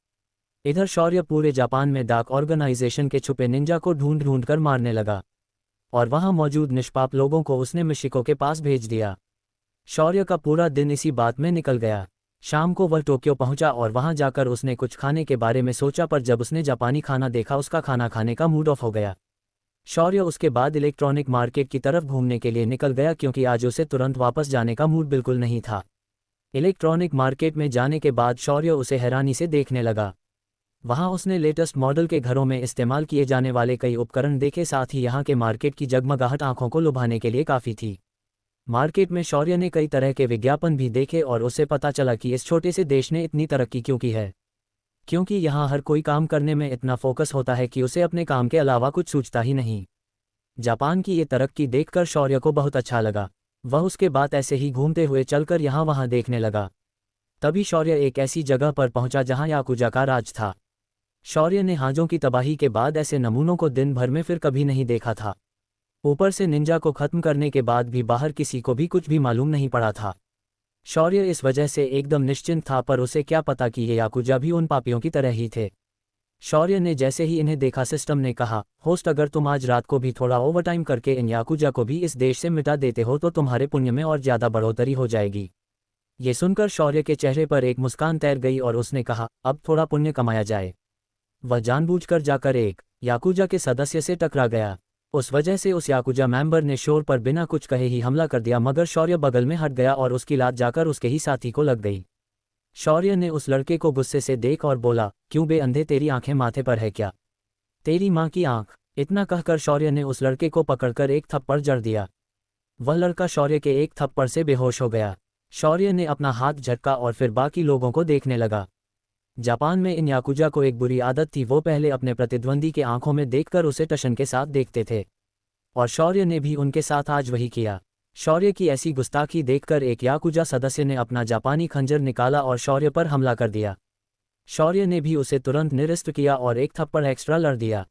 इधर शौर्य पूरे जापान में डार्क ऑर्गेनाइजेशन के छुपे निंजा को ढूंढ ढूंढ कर मारने लगा और वहां मौजूद निष्पाप लोगों को उसने मिशिको के पास भेज दिया। शौर्य का पूरा दिन इसी बात में निकल गया। शाम को वह टोक्यो पहुंचा और वहां जाकर उसने कुछ खाने के बारे में सोचा, पर जब उसने जापानी खाना देखा उसका खाना खाने का मूड ऑफ हो गया। शौर्य उसके बाद इलेक्ट्रॉनिक मार्केट की तरफ घूमने के लिए निकल गया क्योंकि आज उसे तुरंत वापस जाने का मूड बिल्कुल नहीं था। इलेक्ट्रॉनिक मार्केट में जाने के बाद शौर्य उसे हैरानी से देखने लगा। वहां उसने लेटेस्ट मॉडल के घरों में इस्तेमाल किए जाने वाले कई उपकरण देखे, साथ ही यहाँ के मार्केट की जगमगाहट आंखों को लुभाने के लिए काफ़ी थी। मार्केट में शौर्य ने कई तरह के विज्ञापन भी देखे और उसे पता चला कि इस छोटे से देश ने इतनी तरक्की क्यों की है, क्योंकि यहाँ हर कोई काम करने में इतना फोकस होता है कि उसे अपने काम के अलावा कुछ सूझता ही नहीं। जापान की ये तरक्की देखकर शौर्य को बहुत अच्छा लगा। वह उसके बाद ऐसे ही घूमते हुए चलकर यहाँ वहाँ देखने लगा। तभी शौर्य एक ऐसी जगह पर पहुंचा जहाँ याकुजा का राज था। शौर्य ने हाजों की तबाही के बाद ऐसे नमूनों को दिन भर में फिर कभी नहीं देखा था। ऊपर से निंजा को खत्म करने के बाद भी बाहर किसी को भी कुछ भी मालूम नहीं पड़ा था। शौर्य इस वजह से एकदम निश्चिंत था, पर उसे क्या पता कि ये याकुजा भी उन पापियों की तरह ही थे। शौर्य ने जैसे ही इन्हें देखा, सिस्टम ने कहा, होस्ट, अगर तुम आज रात को भी थोड़ा ओवरटाइम करके इन याकुजा को भी इस देश से मिटा देते हो तो तुम्हारे पुण्य में और ज़्यादा बढ़ोतरी हो जाएगी। ये सुनकर शौर्य के चेहरे पर एक मुस्कान तैर गई और उसने कहा, अब थोड़ा पुण्य कमाया जाए। वह जानबूझकर जाकर एक याकुजा के सदस्य से टकरा गया। उस वजह से उस याकुजा मेंबर ने शोर पर बिना कुछ कहे ही हमला कर दिया, मगर शौर्य बगल में हट गया और उसकी लात जाकर उसके ही साथी को लग गई। शौर्य ने उस लड़के को गुस्से से देख और बोला, क्यों बे अंधे, तेरी आंखें माथे पर है क्या? तेरी माँ की आंख। इतना कहकर शौर्य ने उस लड़के को पकड़कर एक थप्पड़ जड़ दिया। वह लड़का शौर्य के एक थप्पड़ से बेहोश हो गया। शौर्य ने अपना हाथ झटका और फिर बाकी लोगों को देखने लगा। जापान में इन याकुजा को एक बुरी आदत थी, वो पहले अपने प्रतिद्वंदी के आंखों में देखकर उसे टशन के साथ देखते थे और शौर्य ने भी उनके साथ आज वही किया। शौर्य की ऐसी गुस्ताखी देखकर एक याकुजा सदस्य ने अपना जापानी खंजर निकाला और शौर्य पर हमला कर दिया। शौर्य ने भी उसे तुरंत निरस्त किया और एक थप्पड़ एक्स्ट्रा लड़ दिया।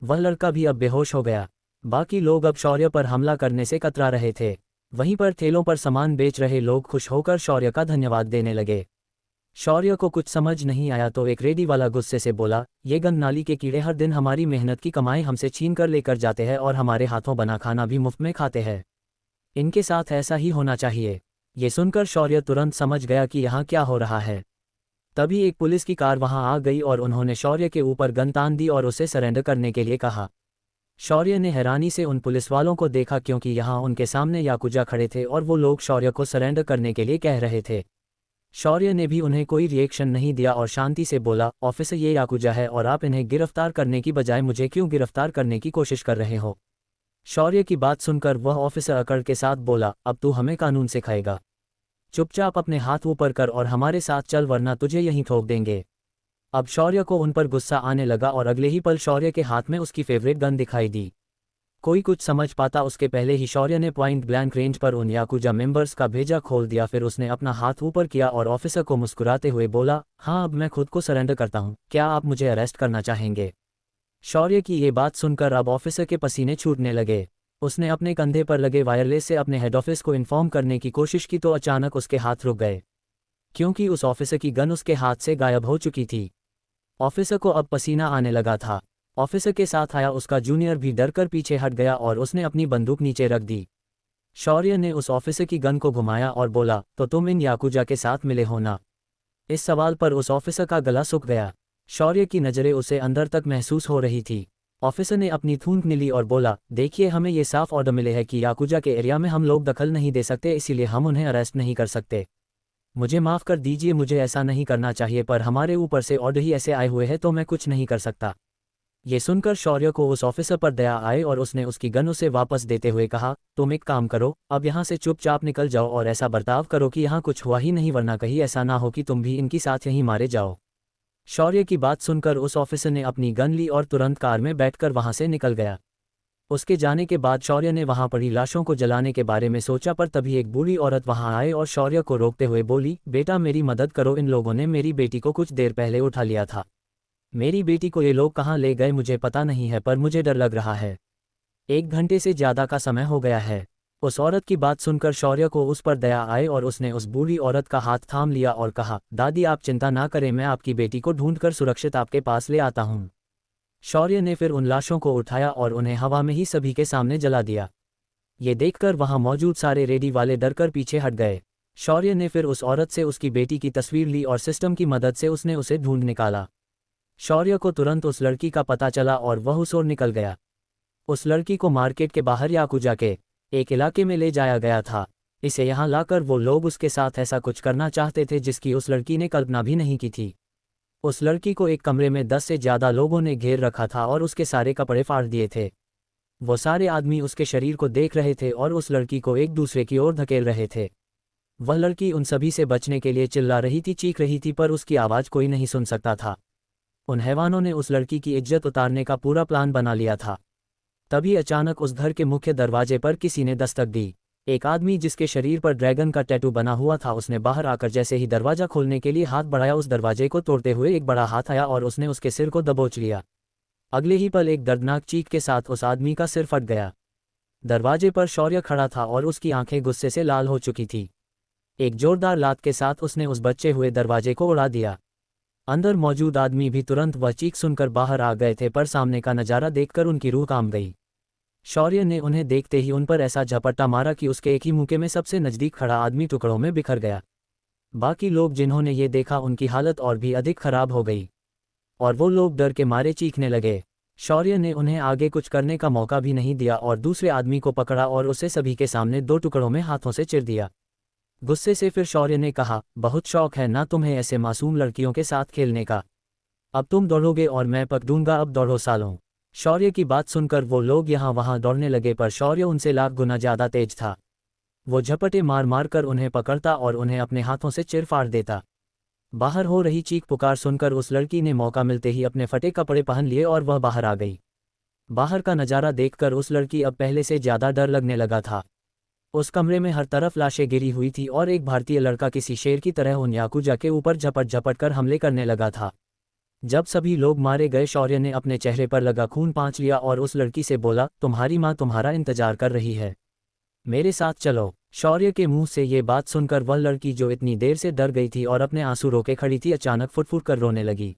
वह लड़का भी अब बेहोश हो गया। बाकी लोग अब शौर्य पर हमला करने से कतरा रहे थे। वहीं पर ठेलों पर सामान बेच रहे लोग खुश होकर शौर्य का धन्यवाद देने लगे। शौर्य को कुछ समझ नहीं आया तो एक रेडी वाला गुस्से से बोला, ये गंद नाली के कीड़े हर दिन हमारी मेहनत की कमाई हमसे छीन कर लेकर जाते हैं और हमारे हाथों बना खाना भी मुफ्त में खाते हैं। इनके साथ ऐसा ही होना चाहिए। ये सुनकर शौर्य तुरंत समझ गया कि यहाँ क्या हो रहा है। तभी एक पुलिस की कार वहां आ गई और उन्होंने शौर्य के ऊपर गन तान दी और उसे सरेंडर करने के लिए कहा। शौर्य ने हैरानी से उन पुलिस वालों को देखा क्योंकि यहाँ उनके सामने याकुजा खड़े थे और वो लोग शौर्य को सरेंडर करने के लिए कह रहे थे। शौर्य ने भी उन्हें कोई रिएक्शन नहीं दिया और शांति से बोला, ऑफिसर, ये याकुजा है और आप इन्हें गिरफ्तार करने की बजाय मुझे क्यों गिरफ्तार करने की कोशिश कर रहे हो? शौर्य की बात सुनकर वह ऑफिसर अकड़ के साथ बोला, अब तू हमें कानून सिखाएगा? चुपचाप अपने हाथ ऊपर कर और हमारे साथ चल, वरना तुझे यहीं ठोक देंगे। अब शौर्य को उन पर गुस्सा आने लगा और अगले ही पल शौर्य के हाथ में उसकी फेवरेट गन दिखाई दी। कोई कुछ समझ पाता उसके पहले ही शौर्य ने पॉइंट ब्लैंक रेंज पर उन याकुजा मेंबर्स का भेजा खोल दिया। फिर उसने अपना हाथ ऊपर किया और ऑफिसर को मुस्कुराते हुए बोला, हाँ, अब मैं खुद को सरेंडर करता हूँ, क्या आप मुझे अरेस्ट करना चाहेंगे? शौर्य की ये बात सुनकर अब ऑफिसर के पसीने छूटने लगे। उसने अपने कंधे पर लगे वायरलेस से अपने हेड ऑफिस को इन्फॉर्म करने की कोशिश की तो अचानक उसके हाथ रुक गए, क्योंकि उस ऑफिसर की गन उसके हाथ से गायब हो चुकी थी। ऑफिसर को अब पसीना आने लगा था। ऑफिसर के साथ आया उसका जूनियर भी डरकर पीछे हट गया और उसने अपनी बंदूक नीचे रख दी। शौर्य ने उस ऑफिसर की गन को घुमाया और बोला, तो तुम इन याकुजा के साथ मिले हो ना? इस सवाल पर उस ऑफिसर का गला सूख गया। शौर्य की नज़रें उसे अंदर तक महसूस हो रही थी। ऑफिसर ने अपनी थूक ली और बोला, देखिए हमें ये साफ ऑर्डर मिले हैं कि याकुजा के एरिया में हम लोग दखल नहीं दे सकते, इसीलिए हम उन्हें अरेस्ट नहीं कर सकते। मुझे माफ़ कर दीजिए, मुझे ऐसा नहीं करना चाहिए, पर हमारे ऊपर से ऑर्डर ही ऐसे आए हुए हैं तो मैं कुछ नहीं कर सकता। ये सुनकर शौर्य को उस ऑफिसर पर दया आए और उसने उसकी गन उसे वापस देते हुए कहा, तुम एक काम करो, अब यहाँ से चुपचाप निकल जाओ और ऐसा बर्ताव करो कि यहाँ कुछ हुआ ही नहीं, वरना कहीं ऐसा ना हो कि तुम भी इनकी साथ यहीं मारे जाओ। शौर्य की बात सुनकर उस ऑफिसर ने अपनी गन ली और तुरंत कार में बैठकर वहां से निकल गया। उसके जाने के बाद शौर्य ने वहां पड़ी लाशों को जलाने के बारे में सोचा, पर तभी एक बूढ़ी औरत वहां आए और शौर्य को रोकते हुए बोली, बेटा मेरी मदद करो, इन लोगों ने मेरी बेटी को कुछ देर पहले उठा लिया था। मेरी बेटी को ये लोग कहाँ ले गए मुझे पता नहीं है, पर मुझे डर लग रहा है। 1 घंटे से ज़्यादा का समय हो गया है। उस औरत की बात सुनकर शौर्य को उस पर दया आए और उसने उस बूढ़ी औरत का हाथ थाम लिया और कहा, दादी आप चिंता ना करें, मैं आपकी बेटी को ढूंढकर सुरक्षित आपके पास ले आता हूँ। शौर्य ने फिर उन लाशों को उठाया और उन्हें हवा में ही सभी के सामने जला दिया। ये देखकर वहां मौजूद सारे रेडी वाले डरकर पीछे हट गए। शौर्य ने फिर उस औरत से उसकी बेटी की तस्वीर ली और सिस्टम की मदद से उसने उसे ढूंढ निकाला। शौर्य को तुरंत उस लड़की का पता चला और वह उस ओर निकल गया। उस लड़की को मार्केट के बाहर याकुजा के एक इलाके में ले जाया गया था। इसे यहाँ लाकर वो लोग उसके साथ ऐसा कुछ करना चाहते थे जिसकी उस लड़की ने कल्पना भी नहीं की थी। उस लड़की को एक कमरे में 10 से ज़्यादा लोगों ने घेर रखा था और उसके सारे कपड़े फाड़ दिए थे। वो सारे आदमी उसके शरीर को देख रहे थे और उस लड़की को एक दूसरे की ओर धकेल रहे थे। वह लड़की उन सभी से बचने के लिए चिल्ला रही थी, चीख रही थी, पर उसकी आवाज़ कोई नहीं सुन सकता था। उन हैवानों ने उस लड़की की इज्जत उतारने का पूरा प्लान बना लिया था। तभी अचानक उस घर के मुख्य दरवाजे पर किसी ने दस्तक दी। एक आदमी जिसके शरीर पर ड्रैगन का टैटू बना हुआ था, उसने बाहर आकर जैसे ही दरवाजा खोलने के लिए हाथ बढ़ाया, उस दरवाजे को तोड़ते हुए एक बड़ा हाथ आया और उसने उसके सिर को दबोच लिया। अगले ही पल एक दर्दनाक चीख के साथ उस आदमी का सिर फट गया। दरवाजे पर शौर्य खड़ा था और उसकी आंखें गुस्से से लाल हो चुकी थी। एक जोरदार लात के साथ उसने उस बचे हुए दरवाजे को उड़ा दिया। अंदर मौजूद आदमी भी तुरंत वह चीख सुनकर बाहर आ गए थे, पर सामने का नज़ारा देखकर उनकी रूह कांप गई। शौर्य ने उन्हें देखते ही उन पर ऐसा झपट्टा मारा कि उसके एक ही मुक्के में सबसे नज़दीक खड़ा आदमी टुकड़ों में बिखर गया। बाकी लोग जिन्होंने ये देखा उनकी हालत और भी अधिक खराब हो गई और वो लोग डर के मारे चीखने लगे। शौर्य ने उन्हें आगे कुछ करने का मौका भी नहीं दिया और दूसरे आदमी को पकड़ा और उसे सभी के सामने 2 टुकड़ों में हाथों से चिर दिया। गुस्से से फिर शौर्य ने कहा, बहुत शौक है ना तुम्हें ऐसे मासूम लड़कियों के साथ खेलने का। अब तुम दौड़ोगे और मैं पकड़ूंगा, अब दौड़ो सालों। शौर्य की बात सुनकर वो लोग यहाँ वहाँ दौड़ने लगे, पर शौर्य उनसे लाख गुना ज़्यादा तेज था। वो झपटे मार मार कर उन्हें पकड़ता और उन्हें अपने हाथों से चिर फाड़ देता। बाहर हो रही चीख पुकार सुनकर उस लड़की ने मौका मिलते ही अपने फटे कपड़े पहन लिए और वह बाहर आ गई। बाहर का नज़ारा देखकर उस लड़की अब पहले से ज़्यादा डर लगने लगा था। उस कमरे में हर तरफ लाशें गिरी हुई थी और एक भारतीय लड़का किसी शेर की तरह उन याकुजा के ऊपर झपट झपट कर हमले करने लगा था। जब सभी लोग मारे गए, शौर्य ने अपने चेहरे पर लगा खून पोंछ लिया और उस लड़की से बोला, तुम्हारी माँ तुम्हारा इंतजार कर रही है, मेरे साथ चलो। शौर्य के मुंह से ये बात सुनकर वह लड़की जो इतनी देर से डर गई थी और अपने आंसू रोके खड़ी थी, अचानक फुट-फुट कर रोने लगी।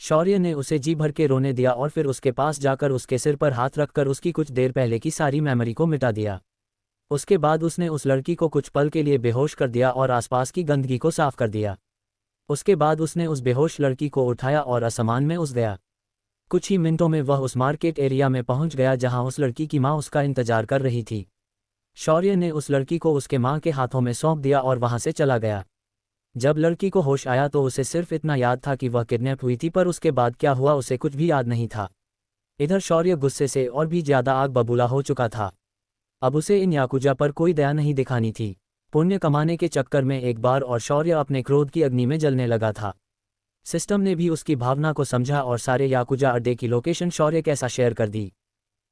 शौर्य ने उसे जी भर के रोने दिया और फिर उसके पास जाकर उसके सिर पर हाथ रखकर उसकी कुछ देर पहले की सारी मेमोरी को मिटा दिया। उसके बाद उसने उस लड़की को कुछ पल के लिए बेहोश कर दिया और आसपास की गंदगी को साफ कर दिया। उसके बाद उसने उस बेहोश लड़की को उठाया और आसमान में उड़ गया। कुछ ही मिनटों में वह उस मार्केट एरिया में पहुंच गया जहां उस लड़की की मां उसका इंतजार कर रही थी। शौर्य ने उस लड़की को उसके मां के हाथों में सौंप दिया और वहां से चला गया। जब लड़की को होश आया तो उसे सिर्फ इतना याद था कि वह किडनैप हुई थी, पर उसके बाद क्या हुआ उसे कुछ भी याद नहीं था। इधर शौर्य गुस्से से और भी ज्यादा आग बबूला हो चुका था। अब उसे इन याकुजा पर कोई दया नहीं दिखानी थी। पुण्य कमाने के चक्कर में एक बार और शौर्य अपने क्रोध की अग्नि में जलने लगा था। सिस्टम ने भी उसकी भावना को समझा और सारे याकुजा अड्डे की लोकेशन शौर्य के साथ शेयर कर दी।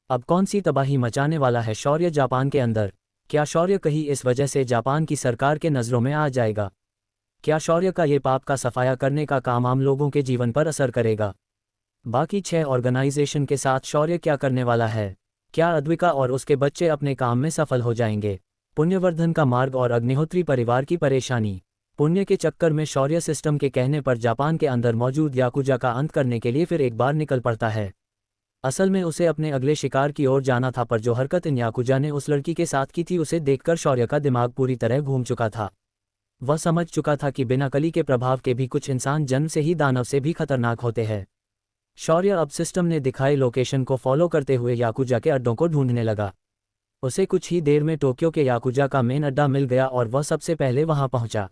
अब कौन सी तबाही मचाने वाला है शौर्य जापान के अंदर? क्या शौर्य कहीं इस वजह से जापान की सरकार के नज़रों में आ जाएगा? क्या शौर्य का ये पाप का सफाया करने का काम आम लोगों के जीवन पर असर करेगा? बाकी 6 ऑर्गेनाइजेशन के साथ शौर्य क्या करने वाला है? क्या अद्विका और उसके बच्चे अपने काम में सफल हो जाएंगे? पुण्यवर्धन का मार्ग और अग्निहोत्री परिवार की परेशानी। पुण्य के चक्कर में शौर्य सिस्टम के कहने पर जापान के अंदर मौजूद याकुजा का अंत करने के लिए फिर एक बार निकल पड़ता है। असल में उसे अपने अगले शिकार की ओर जाना था, पर जो हरकत इन याकुजा ने उस लड़की के साथ की थी उसे देखकर शौर्य का दिमाग पूरी तरह घूम चुका था। वह समझ चुका था कि बिना कली के प्रभाव के भी कुछ इंसान जन्म से ही दानव से भी खतरनाक होते हैं। शौर्य अब सिस्टम ने दिखाए लोकेशन को फॉलो करते हुए याकुजा के अड्डों को ढूंढने लगा। उसे कुछ ही देर में टोक्यो के याकुजा का मेन अड्डा मिल गया और वह सबसे पहले वहां पहुंचा।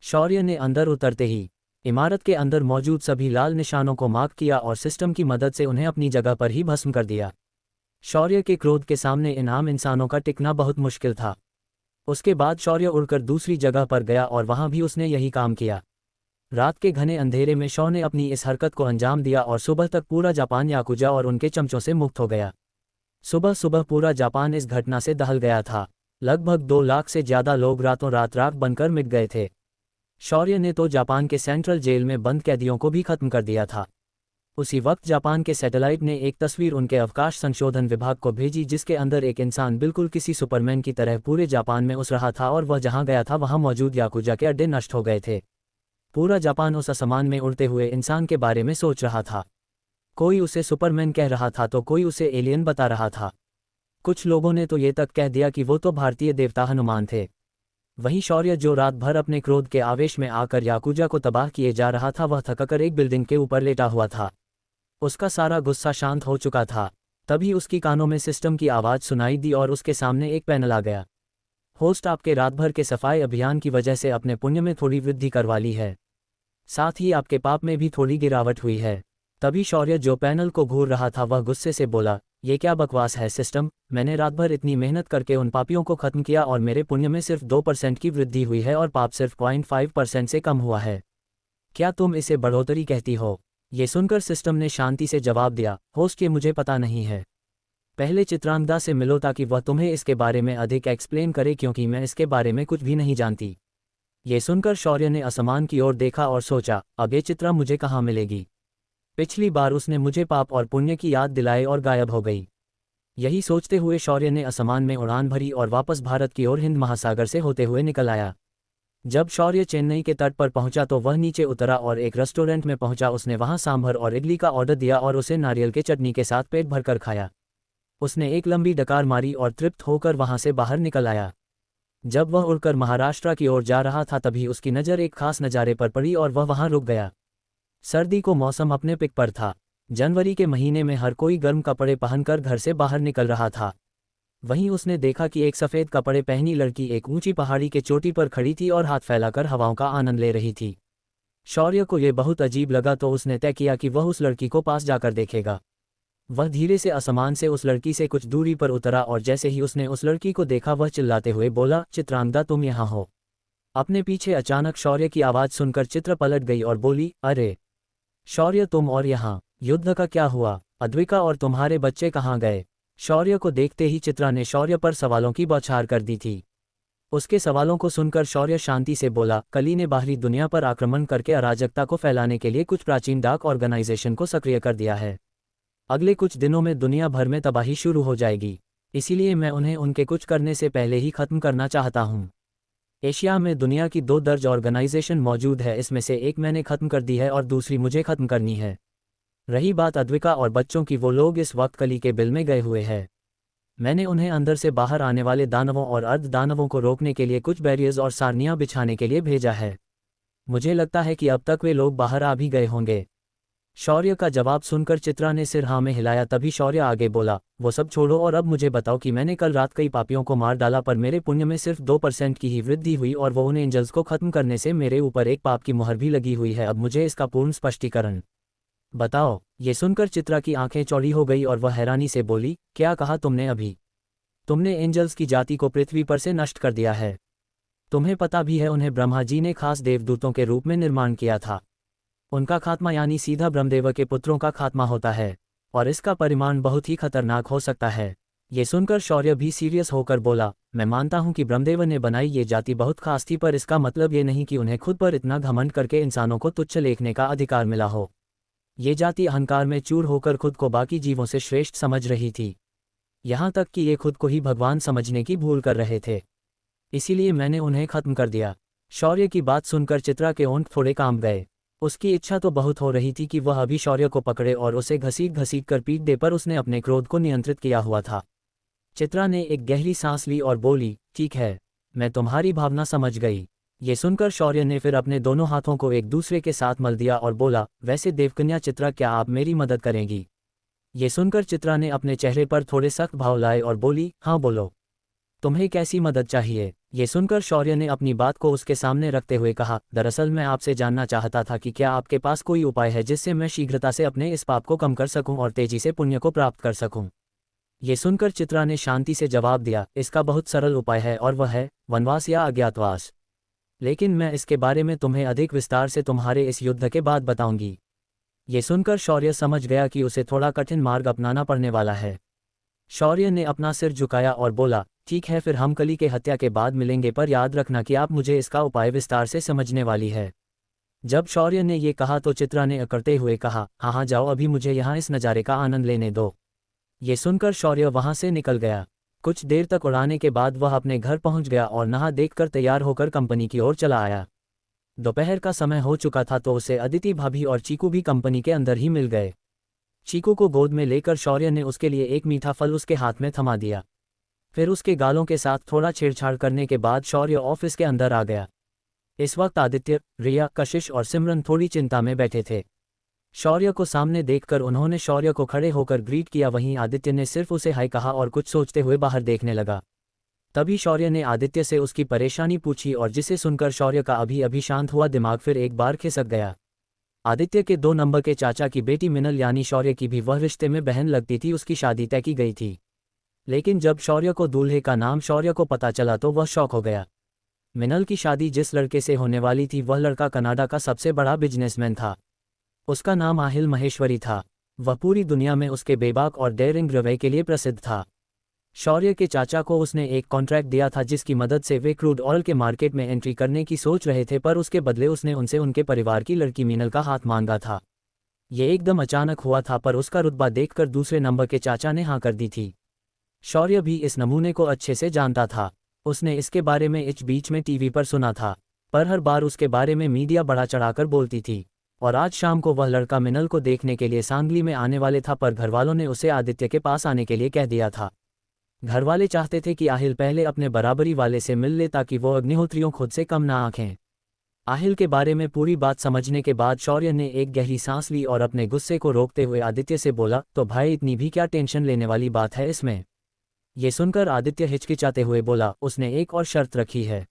शौर्य ने अंदर उतरते ही इमारत के अंदर मौजूद सभी लाल निशानों को मार्क किया और सिस्टम की मदद से उन्हें अपनी जगह पर ही भस्म कर दिया। शौर्य के क्रोध के सामने इन आम इंसानों का टिकना बहुत मुश्किल था। उसके बाद शौर्य उड़कर दूसरी जगह पर गया और वहां भी उसने यही काम किया। रात के घने अंधेरे में शौ ने अपनी इस हरकत को अंजाम दिया और सुबह तक पूरा जापान याकुजा और उनके चमचों से मुक्त हो गया। सुबह सुबह पूरा जापान इस घटना से दहल गया था। लगभग 2 लाख से ज्यादा लोग रातों रात राख बनकर मिट गए थे। शौर्य ने तो जापान के सेंट्रल जेल में बंद कैदियों को भी खत्म कर दिया था। उसी वक्त जापान के सैटेलाइट ने एक तस्वीर उनके अवकाश संशोधन विभाग को भेजी जिसके अंदर एक इंसान बिल्कुल किसी सुपरमैन की तरह पूरे जापान में उस रहा था और वह जहां गया था वहां मौजूद याकुजा के अड्डे नष्ट हो गए थे। पूरा जापान उस आसमान में उड़ते हुए इंसान के बारे में सोच रहा था। कोई उसे सुपरमैन कह रहा था तो कोई उसे एलियन बता रहा था। कुछ लोगों ने तो ये तक कह दिया कि वो तो भारतीय देवता हनुमान थे। वहीं शौर्य जो रात भर अपने क्रोध के आवेश में आकर याकुजा को तबाह किए जा रहा था वह थककर एक बिल्डिंग के ऊपर लेटा हुआ था। उसका सारा गुस्सा शांत हो चुका था। तभी उसकी कानों में सिस्टम की आवाज़ सुनाई दी और उसके सामने एक पैनल आ गया। होस्ट आपके रात भर के सफाई अभियान की वजह से अपने पुण्य में थोड़ी वृद्धि करवा ली है, साथ ही आपके पाप में भी थोड़ी गिरावट हुई है। तभी शौर्य जो पैनल को घूर रहा था वह गुस्से से बोला, ये क्या बकवास है सिस्टम, मैंने रात भर इतनी मेहनत करके उन पापियों को खत्म किया और मेरे पुण्य में सिर्फ 2% की वृद्धि हुई है और पाप सिर्फ 0.5% से कम हुआ है। क्या तुम इसे बढ़ोतरी कहती हो? ये सुनकर सिस्टम ने शांति से जवाब दिया, होस्ट ये मुझे पता नहीं है। पहले चित्रांगदा से मिलो ताकि वह तुम्हें इसके बारे में अधिक एक्सप्लेन करे क्योंकि मैं इसके बारे में कुछ भी नहीं जानती। ये सुनकर शौर्य ने आसमान की ओर देखा और सोचा, अब ये चित्रा मुझे कहाँ मिलेगी? पिछली बार उसने मुझे पाप और पुण्य की याद दिलाई और गायब हो गई। यही सोचते हुए शौर्य ने आसमान में उड़ान भरी और वापस भारत की ओर हिंद महासागर से होते हुए निकल आया। जब शौर्य चेन्नई के तट पर पहुंचा तो वह नीचे उतरा और एक रेस्टोरेंट में पहुंचा। उसने वहां सांभर और इडली का ऑर्डर दिया और उसे नारियल के चटनी के साथ पेट भरकर खाया। उसने एक लंबी डकार मारी और तृप्त होकर वहां से बाहर निकल आया। जब वह उड़कर महाराष्ट्र की ओर जा रहा था तभी उसकी नज़र एक खास नज़ारे पर पड़ी और वह वहां रुक गया। सर्दी को मौसम अपने पिक पर था। जनवरी के महीने में हर कोई गर्म कपड़े पहनकर घर से बाहर निकल रहा था। वहीं उसने देखा कि एक सफ़ेद कपड़े पहनी लड़की एक ऊंची पहाड़ी के चोटी पर खड़ी थी और हाथ फैलाकर हवाओं का आनंद ले रही थी। शौर्य को यह बहुत अजीब लगा तो उसने तय किया कि वह उस लड़की को पास जाकर देखेगा। वह धीरे से आसमान से उस लड़की से कुछ दूरी पर उतरा और जैसे ही उसने उस लड़की को देखा वह चिल्लाते हुए बोला, चित्रांगदा तुम यहाँ हो? अपने पीछे अचानक शौर्य की आवाज़ सुनकर चित्र पलट गई और बोली, अरे शौर्य तुम और यहाँ, युद्ध का क्या हुआ? अद्विका और तुम्हारे बच्चे कहाँ गए? शौर्य को देखते ही चित्रा ने शौर्य पर सवालों की बौछार कर दी थी। उसके सवालों को सुनकर शौर्य शांति से बोला, कली ने बाहरी दुनिया पर आक्रमण करके अराजकता को फैलाने के लिए कुछ प्राचीन डाक ऑर्गेनाइजेशन को सक्रिय कर दिया है। अगले कुछ दिनों में दुनिया भर में तबाही शुरू हो जाएगी, इसीलिए मैं उन्हें उनके कुछ करने से पहले ही खत्म करना चाहता हूँ। एशिया में दुनिया की 2 दर्ज ऑर्गेनाइजेशन मौजूद है, इसमें से एक मैंने खत्म कर दी है और दूसरी मुझे खत्म करनी है। रही बात अद्विका और बच्चों की, वो लोग इस वक्त कली के बिल में गए हुए हैं। मैंने उन्हें अंदर से बाहर आने वाले दानवों और अर्ध दानवों को रोकने के लिए कुछ बैरियर्स और सारनियां बिछाने के लिए भेजा है। मुझे लगता है कि अब तक वे लोग बाहर आ भी गए होंगे। शौर्य का जवाब सुनकर चित्रा ने सिर हाँ में हिलाया। तभी शौर्य आगे बोला, वो सब छोड़ो और अब मुझे बताओ कि मैंने कल रात कई पापियों को मार डाला पर मेरे पुण्य में सिर्फ 2% की ही वृद्धि हुई और वो उन एंजल्स को खत्म करने से मेरे ऊपर एक पाप की मुहर भी लगी हुई है। अब मुझे इसका पूर्ण स्पष्टीकरण बताओ। ये सुनकर चित्रा की आंखें चौड़ी हो गई और वह हैरानी से बोली, क्या कहा तुमने अभी? तुमने एंजल्स की जाति को पृथ्वी पर से नष्ट कर दिया है। तुम्हें पता भी है उन्हें ब्रह्मा जी ने खास देवदूतों के रूप में निर्माण किया था। उनका खात्मा यानी सीधा ब्रह्मदेव के पुत्रों का खात्मा होता है और इसका परिमाण बहुत ही खतरनाक हो सकता है। ये सुनकर शौर्य भी सीरियस होकर बोला, मैं मानता हूं कि ब्रह्मदेव ने बनाई ये जाति बहुत खास थी पर इसका मतलब ये नहीं कि उन्हें खुद पर इतना घमंड करके इंसानों को तुच्छ लेखने का अधिकार मिला हो। ये जाति अहंकार में चूर होकर खुद को बाकी जीवों से श्रेष्ठ समझ रही थी, यहाँ तक कि ये खुद को ही भगवान समझने की भूल कर रहे थे। इसीलिए मैंने उन्हें खत्म कर दिया। शौर्य की बात सुनकर चित्रा के ओंठ थोड़े कांप गए। उसकी इच्छा तो बहुत हो रही थी कि वह अभी शौर्य को पकड़े और उसे घसीट घसीट कर पीट दे, पर उसने अपने क्रोध को नियंत्रित किया हुआ था। चित्रा ने एक गहरी सांस ली और बोली, ठीक है, मैं तुम्हारी भावना समझ गई। ये सुनकर शौर्य ने फिर अपने दोनों हाथों को एक दूसरे के साथ मल दिया और बोला, वैसे देवकन्या चित्रा, क्या आप मेरी मदद करेंगी? ये सुनकर चित्रा ने अपने चेहरे पर थोड़े सख्त भाव लाए और बोली, हाँ बोलो, तुम्हें कैसी मदद चाहिए? ये सुनकर शौर्य ने अपनी बात को उसके सामने रखते हुए कहा, दरअसल मैं आपसे जानना चाहता था कि क्या आपके पास कोई उपाय है जिससे मैं शीघ्रता से अपने इस पाप को कम कर सकूं और तेजी से पुण्य को प्राप्त कर सकूं। ये सुनकर चित्रा ने शांति से जवाब दिया, इसका बहुत सरल उपाय है और वह है वनवास या अज्ञातवास। लेकिन मैं इसके बारे में तुम्हें अधिक विस्तार से तुम्हारे इस युद्ध के बाद बताऊंगी। ये सुनकर शौर्य समझ गया कि उसे थोड़ा कठिन मार्ग अपनाना पड़ने वाला है। शौर्य ने अपना सिर झुकाया और बोला, ठीक है, फिर हम कली के हत्या के बाद मिलेंगे, पर याद रखना कि आप मुझे इसका उपाय विस्तार से समझने वाली है। जब शौर्य ने ये कहा तो चित्रा ने अकड़ते हुए कहा, हाँ हाँ जाओ, अभी मुझे यहाँ इस नज़ारे का आनंद लेने दो। ये सुनकर शौर्य वहाँ से निकल गया। कुछ देर तक उड़ाने के बाद वह अपने घर पहुँच गया और नहा देखकर तैयार होकर कंपनी की ओर चला आया। दोपहर का समय हो चुका था तो उसे अदिति भाभी और चीकू भी कंपनी के अंदर ही मिल गए। चीकू को गोद में लेकर शौर्य ने उसके लिए एक मीठा फल उसके हाथ में थमा दिया। फिर उसके गालों के साथ थोड़ा छेड़छाड़ करने के बाद शौर्य ऑफिस के अंदर आ गया। इस वक्त आदित्य, रिया, कशिश और सिमरन थोड़ी चिंता में बैठे थे। शौर्य को सामने देखकर उन्होंने शौर्य को खड़े होकर ग्रीट किया, वहीं आदित्य ने सिर्फ उसे हाय कहा और कुछ सोचते हुए बाहर देखने लगा। तभी शौर्य ने आदित्य से उसकी परेशानी पूछी और जिसे सुनकर शौर्य का अभी अभी शांत हुआ दिमाग फिर एक बार खिसक गया। आदित्य के 2 नंबर के चाचा की बेटी मिनल यानी शौर्य की भी वह रिश्ते में बहन लगती थी, उसकी शादी तय की गई थी। लेकिन जब शौर्य को दूल्हे का नाम शौर्य को पता चला तो वह शॉक हो गया। मिनल की शादी जिस लड़के से होने वाली थी वह लड़का कनाडा का सबसे बड़ा बिजनेसमैन था। उसका नाम आहिल महेश्वरी था। वह पूरी दुनिया में उसके बेबाक और डेयरिंग रवैये के लिए प्रसिद्ध था। शौर्य के चाचा को उसने एक कॉन्ट्रैक्ट दिया था जिसकी मदद से वे क्रूड ऑयल के मार्केट में एंट्री करने की सोच रहे थे, पर उसके बदले उसने उनसे उनके परिवार की लड़की मिनल का हाथ मांगा था। ये एकदम अचानक हुआ था, पर उसका रुतबा देखकर दूसरे नंबर के चाचा ने हाँ कर दी थी। शौर्य भी इस नमूने को अच्छे से जानता था। उसने इसके बारे में इच बीच में टीवी पर सुना था, पर हर बार उसके बारे में मीडिया बढ़ा चढ़ाकर बोलती थी। और आज शाम को वह लड़का मिनल को देखने के लिए सांगली में आने वाले था, पर घरवालों ने उसे आदित्य के पास आने के लिए कह दिया था। घरवाले चाहते थे कि आहिल पहले अपने बराबरी वाले से मिल ले ताकि वो अग्निहोत्रियों खुद से कम ना आंखें। आहिल के बारे में पूरी बात समझने के बाद शौर्य ने एक गहरी सांस ली और अपने गुस्से को रोकते हुए आदित्य से बोला, तो भाई इतनी भी क्या टेंशन लेने वाली बात है इसमें? ये सुनकर आदित्य हिचकिचाते हुए बोला, उसने एक और शर्त रखी है।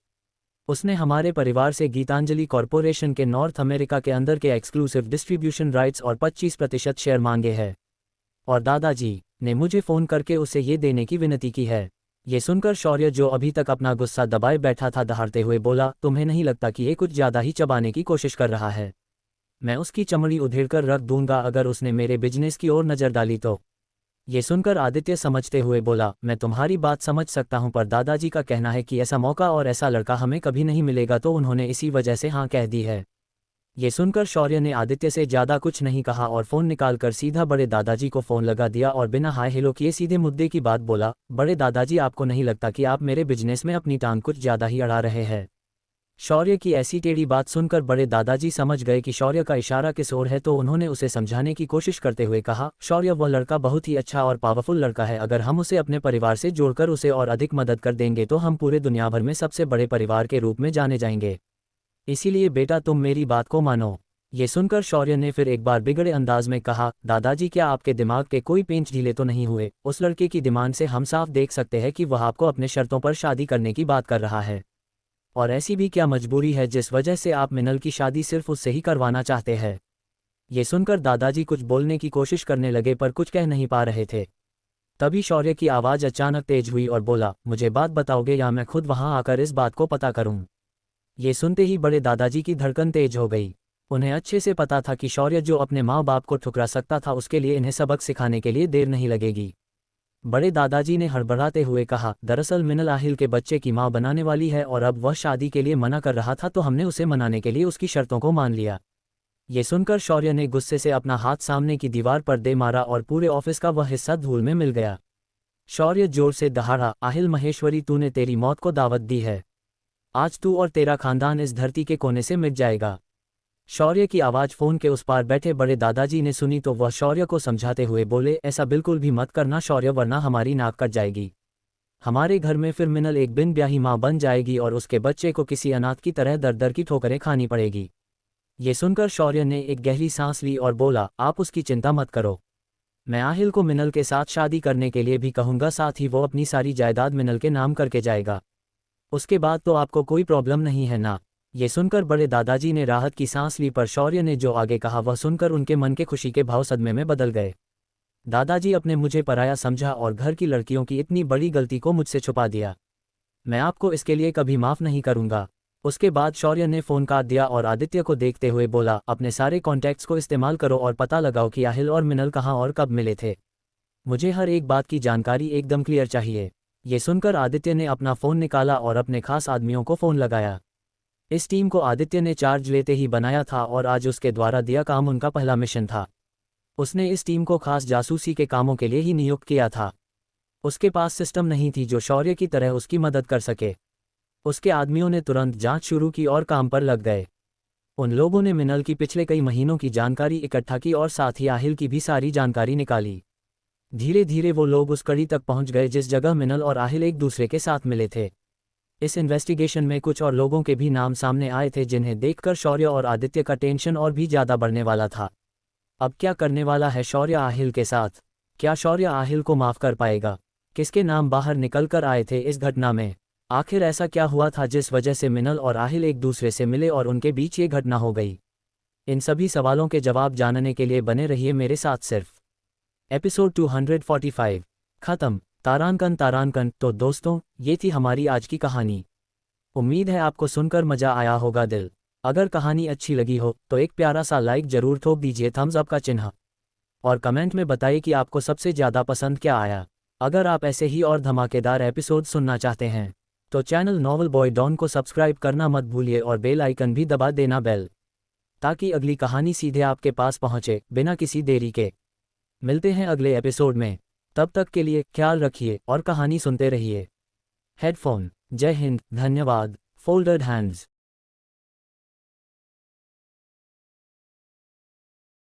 उसने हमारे परिवार से गीतांजलि कॉरपोरेशन के नॉर्थ अमेरिका के अंदर के एक्सक्लूसिव डिस्ट्रीब्यूशन राइट्स और 25% शेयर मांगे हैं। और दादाजी ने मुझे फ़ोन करके उसे ये देने की विनती की है। ये सुनकर शौर्य, जो अभी तक अपना गुस्सा दबाए बैठा था, दहाड़ते हुए बोला, तुम्हें नहीं लगता कि ये कुछ ज़्यादा ही चबाने की कोशिश कर रहा है? मैं उसकी चमड़ी उधेड़कर रख दूंगा अगर उसने मेरे बिजनेस की ओर नज़र डाली तो। ये सुनकर आदित्य समझते हुए बोला, मैं तुम्हारी बात समझ सकता हूं, पर दादाजी का कहना है कि ऐसा मौका और ऐसा लड़का हमें कभी नहीं मिलेगा, तो उन्होंने इसी वजह से हाँ कह दी है। ये सुनकर शौर्य ने आदित्य से ज़्यादा कुछ नहीं कहा और फ़ोन निकालकर सीधा बड़े दादाजी को फ़ोन लगा दिया और बिना हाय हेलो किए सीधे मुद्दे की बात बोला, बड़े दादाजी, आपको नहीं लगता कि आप मेरे बिजनेस में अपनी टांग कुछ ज़्यादा ही अड़ा रहे हैं? शौर्य की ऐसी टेढ़ी बात सुनकर बड़े दादाजी समझ गए कि शौर्य का इशारा किस ओर है, तो उन्होंने उसे समझाने की कोशिश करते हुए कहा, शौर्य वह लड़का बहुत ही अच्छा और पावरफुल लड़का है। अगर हम उसे अपने परिवार से जोड़कर उसे और अधिक मदद कर देंगे तो हम पूरे दुनिया भर में सबसे बड़े परिवार के रूप में जाने जाएंगे। इसीलिए बेटा तुम मेरी बात को मानो। ये सुनकर शौर्य ने फिर एक बार बिगड़े अंदाज में कहा, दादाजी क्या आपके दिमाग के कोई पेंच ढीले तो नहीं हुए? उस लड़के की डिमांड से हम साफ देख सकते हैं कि वह आपको अपने शर्तों पर शादी करने की बात कर रहा है। और ऐसी भी क्या मजबूरी है जिस वजह से आप मिनल की शादी सिर्फ उससे ही करवाना चाहते हैं? ये सुनकर दादाजी कुछ बोलने की कोशिश करने लगे पर कुछ कह नहीं पा रहे थे। तभी शौर्य की आवाज़ अचानक तेज हुई और बोला, मुझे बात बताओगे या मैं खुद वहां आकर इस बात को पता करूं? ये सुनते ही बड़े दादाजी की धड़कन तेज हो गई। उन्हें अच्छे से पता था कि शौर्य जो अपने माँ बाप को ठुकरा सकता था, उसके लिए इन्हें सबक सिखाने के लिए देर नहीं लगेगी। बड़े दादाजी ने हड़बड़ाते हुए कहा, दरअसल मिनल आहिल के बच्चे की मां बनाने वाली है और अब वह शादी के लिए मना कर रहा था, तो हमने उसे मनाने के लिए उसकी शर्तों को मान लिया। ये सुनकर शौर्य ने गुस्से से अपना हाथ सामने की दीवार पर दे मारा और पूरे ऑफिस का वह हिस्सा धूल में मिल गया। शौर्य जोर से दहाड़ा, आहिल महेश्वरी, तूने तेरी मौत को दावत दी है। आज तू और तेरा खानदान इस धरती के कोने से मिट जाएगा। शौर्य की आवाज़ फ़ोन के उस पार बैठे बड़े दादाजी ने सुनी तो वह शौर्य को समझाते हुए बोले, ऐसा बिल्कुल भी मत करना शौर्य, वरना हमारी नाक कट जाएगी। हमारे घर में फिर मिनल एक बिन ब्याही माँ बन जाएगी और उसके बच्चे को किसी अनाथ की तरह दर दर की ठोकरें खानी पड़ेगी। ये सुनकर शौर्य ने एक गहरी सांस ली और बोला, आप उसकी चिंता मत करो। मैं आहिल को मिनल के साथ शादी करने के लिए भी कहूँगा, साथ ही वो अपनी सारी जायदाद मिनल के नाम करके जाएगा। उसके बाद तो आपको कोई प्रॉब्लम नहीं है ना। ये सुनकर बड़े दादाजी ने राहत की सांस ली, पर शौर्य ने जो आगे कहा वह सुनकर उनके मन के खुशी के भाव सदमे में बदल गए। दादाजी, अपने मुझे पराया समझा और घर की लड़कियों की इतनी बड़ी गलती को मुझसे छुपा दिया। मैं आपको इसके लिए कभी माफ़ नहीं करूँगा। उसके बाद शौर्य ने फ़ोन काट दिया और आदित्य को देखते हुए बोला, अपने सारे कॉन्टैक्ट्स को इस्तेमाल करो और पता लगाओ कि आहिल और मिनल कहाँ और कब मिले थे। मुझे हर एक बात की जानकारी एकदम क्लियर चाहिए। ये सुनकर आदित्य ने अपना फ़ोन निकाला और अपने खास आदमियों को फ़ोन लगाया। इस टीम को आदित्य ने चार्ज लेते ही बनाया था और आज उसके द्वारा दिया काम उनका पहला मिशन था। उसने इस टीम को खास जासूसी के कामों के लिए ही नियुक्त किया था। उसके पास सिस्टम नहीं थी जो शौर्य की तरह उसकी मदद कर सके। उसके आदमियों ने तुरंत जांच शुरू की और काम पर लग गए। उन लोगों ने मिनल की पिछले कई महीनों की जानकारी इकट्ठा की और साथ ही आहिल की भी सारी जानकारी निकाली। धीरे धीरे वो लोग उस कड़ी तक पहुंच गए जिस जगह मिनल और आहिल एक दूसरे के साथ मिले थे। इस इन्वेस्टिगेशन में कुछ और लोगों के भी नाम सामने आए थे जिन्हें देखकर शौर्य और आदित्य का टेंशन और भी ज़्यादा बढ़ने वाला था। अब क्या करने वाला है शौर्य आहिल के साथ? क्या शौर्य आहिल को माफ़ कर पाएगा? किसके नाम बाहर निकल कर आए थे इस घटना में? आखिर ऐसा क्या हुआ था जिस वजह से मिनल और आहिल एक दूसरे से मिले और उनके बीच ये घटना हो गई? इन सभी सवालों के जवाब जानने के लिए बने रहिए मेरे साथ। सिर्फ एपिसोड 245 खत्म। तारांकन। तो दोस्तों, ये थी हमारी आज की कहानी। उम्मीद है आपको सुनकर मज़ा आया होगा दिल। अगर कहानी अच्छी लगी हो तो एक प्यारा सा लाइक ज़रूर ठोक दीजिए, थम्स अप का चिन्ह, और कमेंट में बताइए कि आपको सबसे ज़्यादा पसंद क्या आया। अगर आप ऐसे ही और धमाकेदार एपिसोड सुनना चाहते हैं तो चैनल नॉवल बॉय डॉन को सब्सक्राइब करना मत भूलिए और बेल आइकन भी दबा देना बेल, ताकि अगली कहानी सीधे आपके पास पहुंचे बिना किसी देरी के। मिलते हैं अगले एपिसोड में, तब तक के लिए ख्याल रखिए और कहानी सुनते रहिए। हेडफोन। जय हिंद, धन्यवाद। Folded hands.